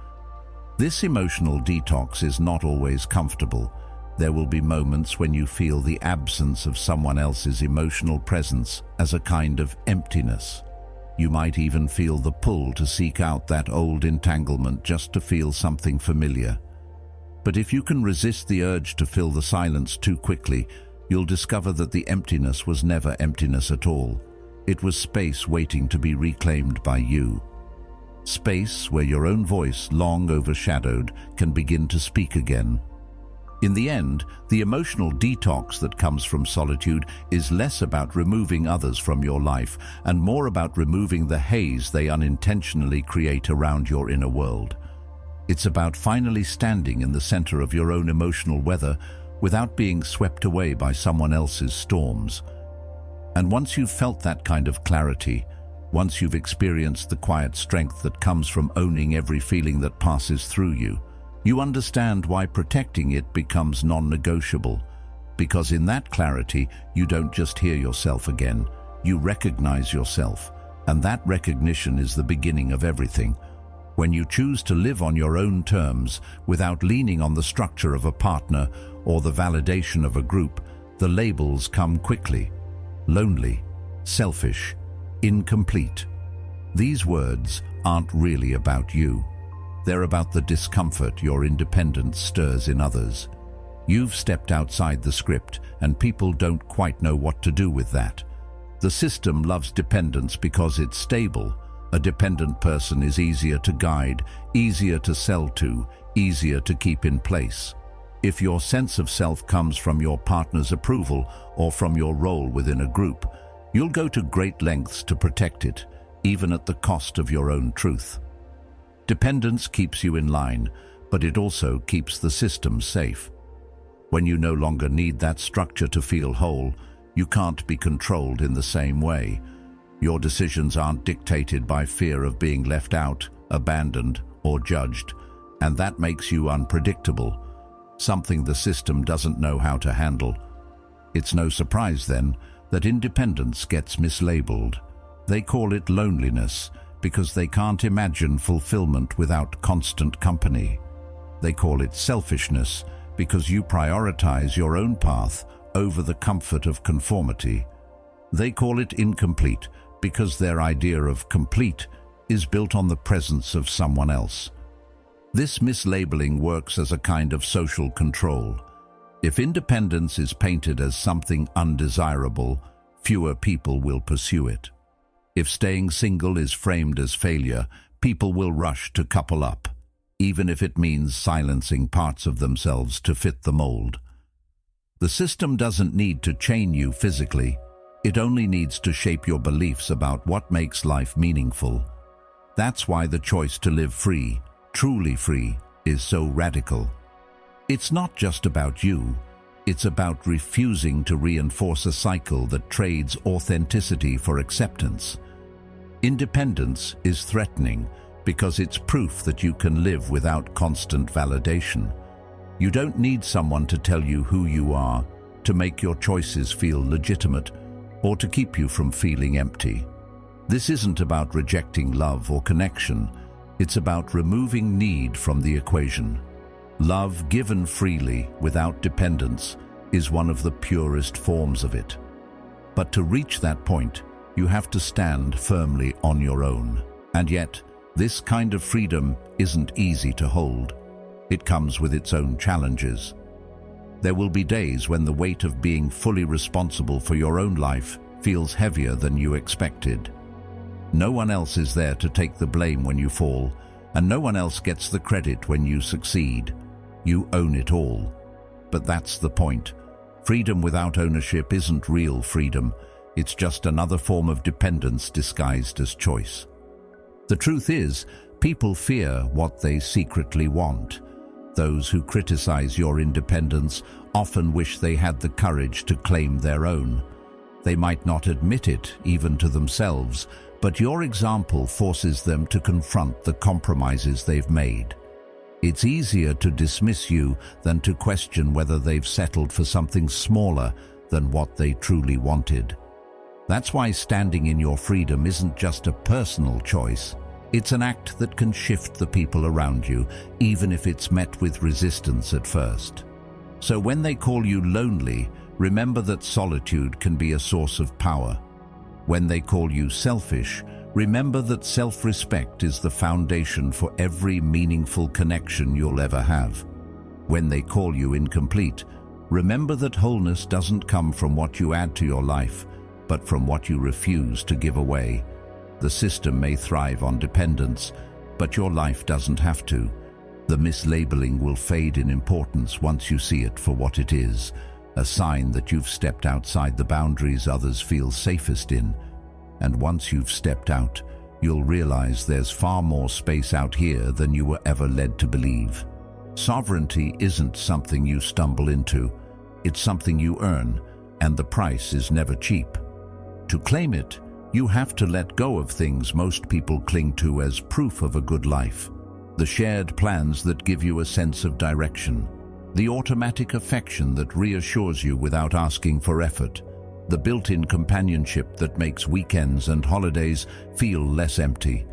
This emotional detox is not always comfortable. There will be moments when you feel the absence of someone else's emotional presence as a kind of emptiness. You might even feel the pull to seek out that old entanglement just to feel something familiar. But if you can resist the urge to fill the silence too quickly, you'll discover that the emptiness was never emptiness at all. It was space waiting to be reclaimed by you. Space where your own voice, long overshadowed, can begin to speak again. In the end, the emotional detox that comes from solitude is less about removing others from your life and more about removing the haze they unintentionally create around your inner world. It's about finally standing in the center of your own emotional weather without being swept away by someone else's storms. And once you've felt that kind of clarity, once you've experienced the quiet strength that comes from owning every feeling that passes through you, you understand why protecting it becomes non-negotiable. Because in that clarity, you don't just hear yourself again, you recognize yourself, and that recognition is the beginning of everything. When you choose to live on your own terms, without leaning on the structure of a partner or the validation of a group, the labels come quickly. Lonely, selfish, incomplete. These words aren't really about you. They're about the discomfort your independence stirs in others. You've stepped outside the script, and people don't quite know what to do with that. The system loves dependence because it's stable. A dependent person is easier to guide, easier to sell to, easier to keep in place. If your sense of self comes from your partner's approval or from your role within a group, you'll go to great lengths to protect it, even at the cost of your own truth. Dependence keeps you in line, but it also keeps the system safe. When you no longer need that structure to feel whole, you can't be controlled in the same way. Your decisions aren't dictated by fear of being left out, abandoned, or judged, and that makes you unpredictable, something the system doesn't know how to handle. It's no surprise, then, that independence gets mislabeled. They call it loneliness because they can't imagine fulfillment without constant company. They call it selfishness because you prioritize your own path over the comfort of conformity. They call it incomplete because their idea of complete is built on the presence of someone else. This mislabeling works as a kind of social control. If independence is painted as something undesirable, fewer people will pursue it. If staying single is framed as failure, people will rush to couple up, even if it means silencing parts of themselves to fit the mold. The system doesn't need to chain you physically. It only needs to shape your beliefs about what makes life meaningful. That's why the choice to live free, truly free, is so radical. It's not just about you. It's about refusing to reinforce a cycle that trades authenticity for acceptance. Independence is threatening because it's proof that you can live without constant validation. You don't need someone to tell you who you are, to make your choices feel legitimate, or to keep you from feeling empty. This isn't about rejecting love or connection. It's about removing need from the equation. Love given freely, without dependence, is one of the purest forms of it. But to reach that point, you have to stand firmly on your own. And yet, this kind of freedom isn't easy to hold. It comes with its own challenges. There will be days when the weight of being fully responsible for your own life feels heavier than you expected. No one else is there to take the blame when you fall, and no one else gets the credit when you succeed. You own it all. But that's the point. Freedom without ownership isn't real freedom. It's just another form of dependence disguised as choice. The truth is, people fear what they secretly want. Those who criticize your independence often wish they had the courage to claim their own. They might not admit it, even to themselves, but your example forces them to confront the compromises they've made. It's easier to dismiss you than to question whether they've settled for something smaller than what they truly wanted. That's why standing in your freedom isn't just a personal choice. It's an act that can shift the people around you, even if it's met with resistance at first. So when they call you lonely, remember that solitude can be a source of power. When they call you selfish, remember that self-respect is the foundation for every meaningful connection you'll ever have. When they call you incomplete, remember that wholeness doesn't come from what you add to your life, but from what you refuse to give away. The system may thrive on dependence, but your life doesn't have to. The mislabeling will fade in importance once you see it for what it is, a sign that you've stepped outside the boundaries others feel safest in. And once you've stepped out, you'll realize there's far more space out here than you were ever led to believe. Sovereignty isn't something you stumble into. It's something you earn, and the price is never cheap. To claim it, you have to let go of things most people cling to as proof of a good life. The shared plans that give you a sense of direction. The automatic affection that reassures you without asking for effort. The built-in companionship that makes weekends and holidays feel less empty.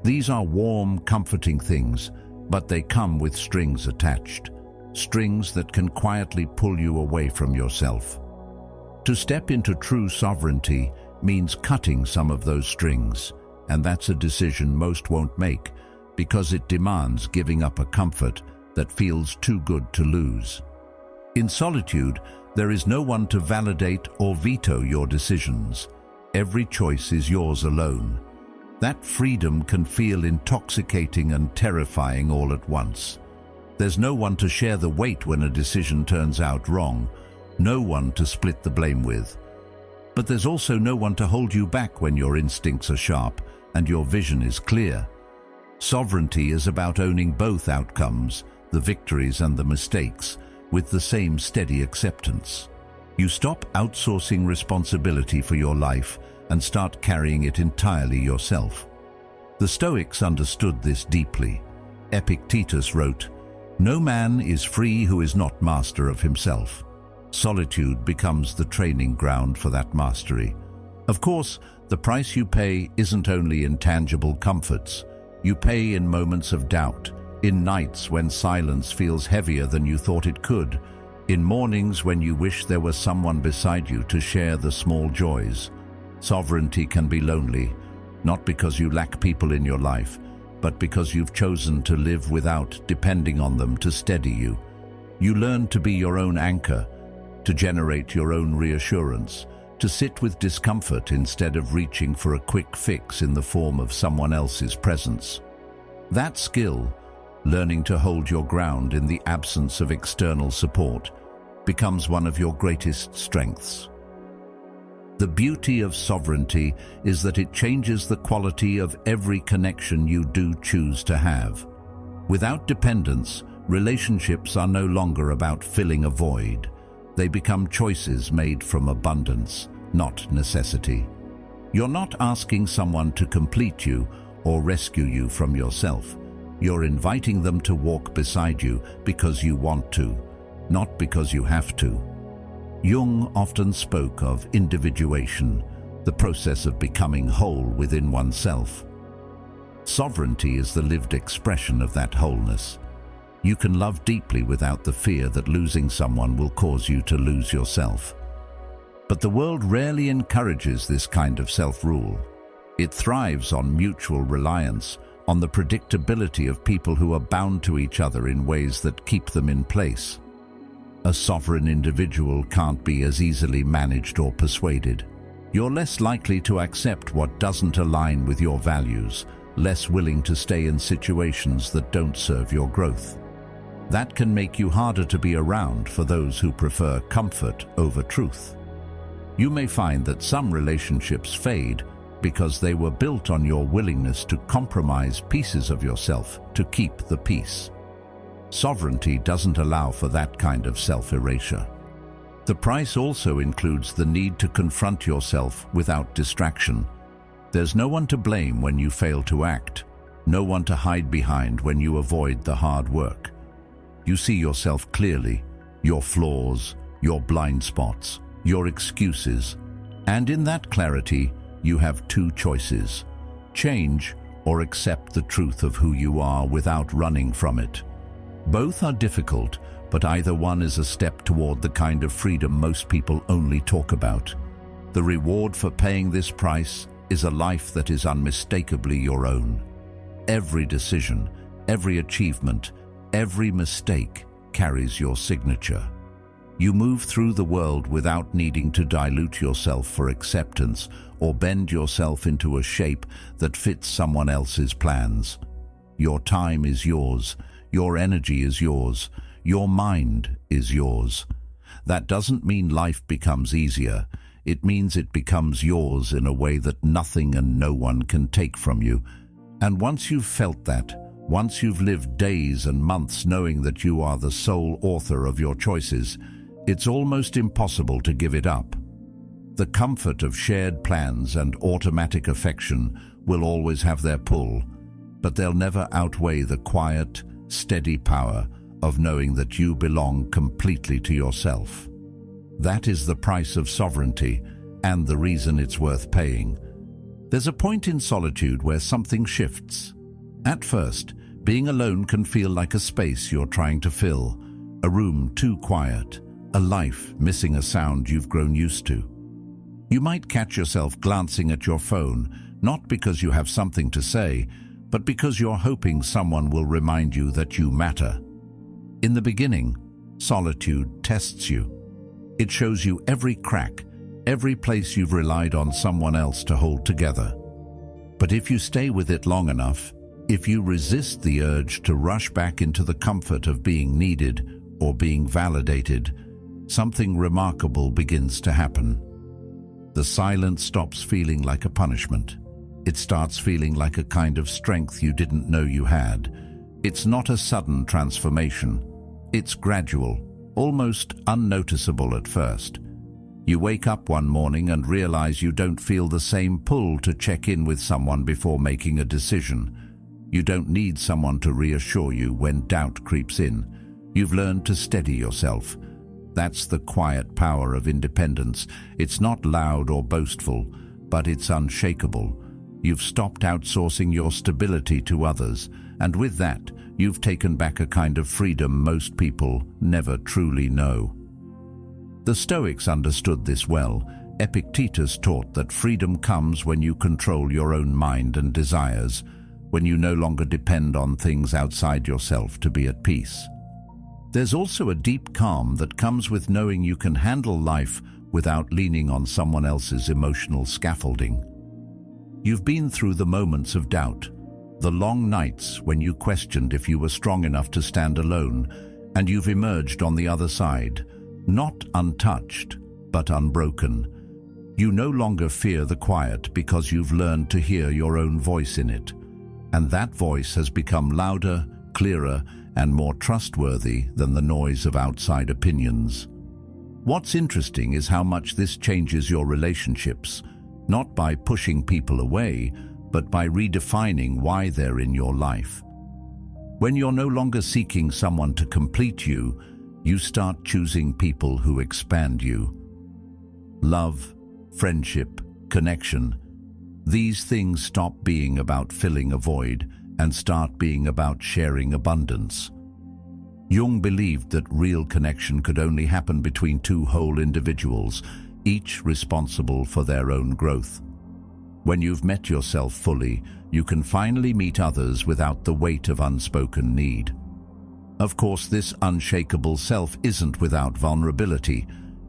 These are warm, comforting things, but they come with strings attached. Strings that can quietly pull you away from yourself. To step into true sovereignty means cutting some of those strings, and that's a decision most won't make because it demands giving up a comfort that feels too good to lose. In solitude, there is no one to validate or veto your decisions. Every choice is yours alone. That freedom can feel intoxicating and terrifying all at once. There's no one to share the weight when a decision turns out wrong, no one to split the blame with. But there's also no one to hold you back when your instincts are sharp and your vision is clear. Sovereignty is about owning both outcomes, the victories and the mistakes, with the same steady acceptance. You stop outsourcing responsibility for your life and start carrying it entirely yourself. The Stoics understood this deeply. Epictetus wrote, "No man is free who is not master of himself." Solitude becomes the training ground for that mastery. Of course, the price you pay isn't only in tangible comforts. You pay in moments of doubt, in nights when silence feels heavier than you thought it could, in mornings when you wish there was someone beside you to share the small joys. Sovereignty can be lonely, not because you lack people in your life, but because you've chosen to live without depending on them to steady you. You learn to be your own anchor, to generate your own reassurance, to sit with discomfort instead of reaching for a quick fix in the form of someone else's presence. That skill, learning to hold your ground in the absence of external support, becomes one of your greatest strengths. The beauty of sovereignty is that it changes the quality of every connection you do choose to have. Without dependence, relationships are no longer about filling a void. They become choices made from abundance, not necessity. You're not asking someone to complete you or rescue you from yourself. You're inviting them to walk beside you because you want to, not because you have to. Jung often spoke of individuation, the process of becoming whole within oneself. Sovereignty is the lived expression of that wholeness. You can love deeply without the fear that losing someone will cause you to lose yourself. But the world rarely encourages this kind of self-rule. It thrives on mutual reliance, on the predictability of people who are bound to each other in ways that keep them in place. A sovereign individual can't be as easily managed or persuaded. You're less likely to accept what doesn't align with your values, less willing to stay in situations that don't serve your growth. That can make you harder to be around for those who prefer comfort over truth. You may find that some relationships fade because they were built on your willingness to compromise pieces of yourself to keep the peace. Sovereignty doesn't allow for that kind of self-erasure. The price also includes the need to confront yourself without distraction. There's no one to blame when you fail to act, no one to hide behind when you avoid the hard work. You see yourself clearly, your flaws, your blind spots, your excuses, and in that clarity, you have two choices: change or accept the truth of who you are without running from it. Both are difficult, but either one is a step toward the kind of freedom most people only talk about. The reward for paying this price is a life that is unmistakably your own. Every decision, every achievement, every mistake carries your signature. You move through the world without needing to dilute yourself for acceptance or bend yourself into a shape that fits someone else's plans. Your time is yours, your energy is yours, your mind is yours. That doesn't mean life becomes easier. It means it becomes yours in a way that nothing and no one can take from you. And once you've felt that, once you've lived days and months knowing that you are the sole author of your choices, it's almost impossible to give it up. The comfort of shared plans and automatic affection will always have their pull, but they'll never outweigh the quiet, steady power of knowing that you belong completely to yourself. That is the price of sovereignty and the reason it's worth paying. There's a point in solitude where something shifts. At first, being alone can feel like a space you're trying to fill, a room too quiet, a life missing a sound you've grown used to. You might catch yourself glancing at your phone, not because you have something to say, but because you're hoping someone will remind you that you matter. In the beginning, solitude tests you. It shows you every crack, every place you've relied on someone else to hold together. But if you stay with it long enough, if you resist the urge to rush back into the comfort of being needed or being validated, something remarkable begins to happen. The silence stops feeling like a punishment. It starts feeling like a kind of strength you didn't know you had. It's not a sudden transformation. It's gradual, almost unnoticeable at first. You wake up one morning and realize you don't feel the same pull to check in with someone before making a decision. You don't need someone to reassure you when doubt creeps in. You've learned to steady yourself. That's the quiet power of independence. It's not loud or boastful, but it's unshakable. You've stopped outsourcing your stability to others, and with that, you've taken back a kind of freedom most people never truly know. The Stoics understood this well. Epictetus taught that freedom comes when you control your own mind and desires, when you no longer depend on things outside yourself to be at peace. There's also a deep calm that comes with knowing you can handle life without leaning on someone else's emotional scaffolding. You've been through the moments of doubt, the long nights when you questioned if you were strong enough to stand alone, and you've emerged on the other side, not untouched, but unbroken. You no longer fear the quiet because you've learned to hear your own voice in it, and that voice has become louder, clearer, and more trustworthy than the noise of outside opinions. What's interesting is how much this changes your relationships, not by pushing people away, but by redefining why they're in your life. When you're no longer seeking someone to complete you, you start choosing people who expand you. Love, friendship, connection, these things stop being about filling a void and start being about sharing abundance. Jung believed that real connection could only happen between two whole individuals, each responsible for their own growth. When you've met yourself fully, you can finally meet others without the weight of unspoken need. Of course, this unshakable self isn't without vulnerability.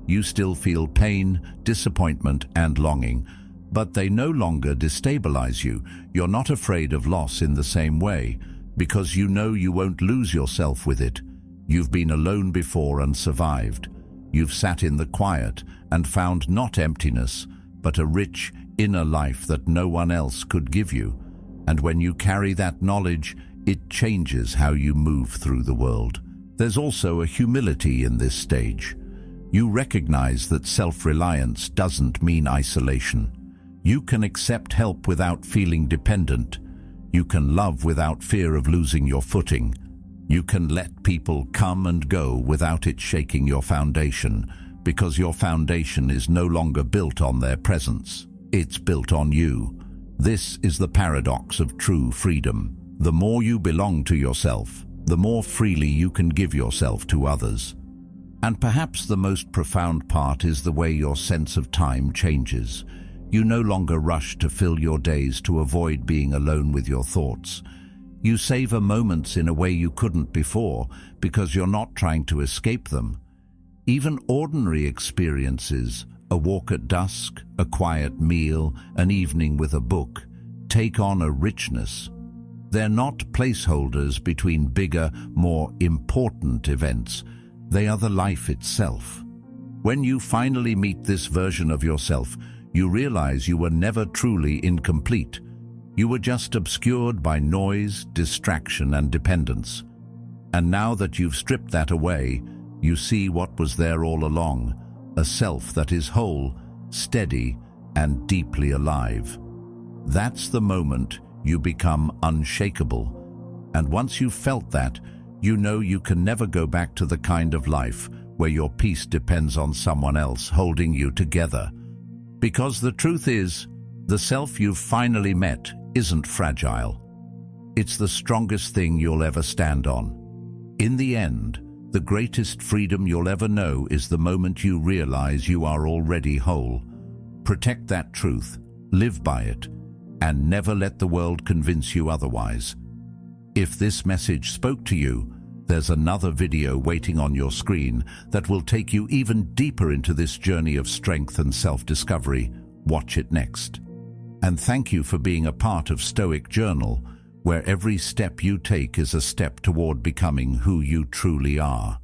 You still feel pain, disappointment, and longing, but they no longer destabilize you. You're not afraid of loss in the same way, because you know you won't lose yourself with it. You've been alone before and survived. You've sat in the quiet and found not emptiness, but a rich inner life that no one else could give you. And when you carry that knowledge, it changes how you move through the world. There's also a humility in this stage. You recognize that self-reliance doesn't mean isolation. You can accept help without feeling dependent. You can love without fear of losing your footing. You can let people come and go without it shaking your foundation, because your foundation is no longer built on their presence. It's built on you. This is the paradox of true freedom. The more you belong to yourself, the more freely you can give yourself to others. And perhaps the most profound part is the way your sense of time changes. You no longer rush to fill your days to avoid being alone with your thoughts. You savor moments in a way you couldn't before, because you're not trying to escape them. Even ordinary experiences, a walk at dusk, a quiet meal, an evening with a book, take on a richness. They're not placeholders between bigger, more important events. They are the life itself. When you finally meet this version of yourself, you realize you were never truly incomplete. You were just obscured by noise, distraction, and dependence. And now that you've stripped that away, you see what was there all along, a self that is whole, steady, and deeply alive. That's the moment you become unshakable. And once you've felt that, you know you can never go back to the kind of life where your peace depends on someone else holding you together. Because the truth is, the self you've finally met isn't fragile. It's the strongest thing you'll ever stand on. In the end, the greatest freedom you'll ever know is the moment you realize you are already whole. Protect that truth, live by it, and never let the world convince you otherwise. If this message spoke to you, there's another video waiting on your screen that will take you even deeper into this journey of strength and self-discovery. Watch it next. And thank you for being a part of Stoic Journal, where every step you take is a step toward becoming who you truly are.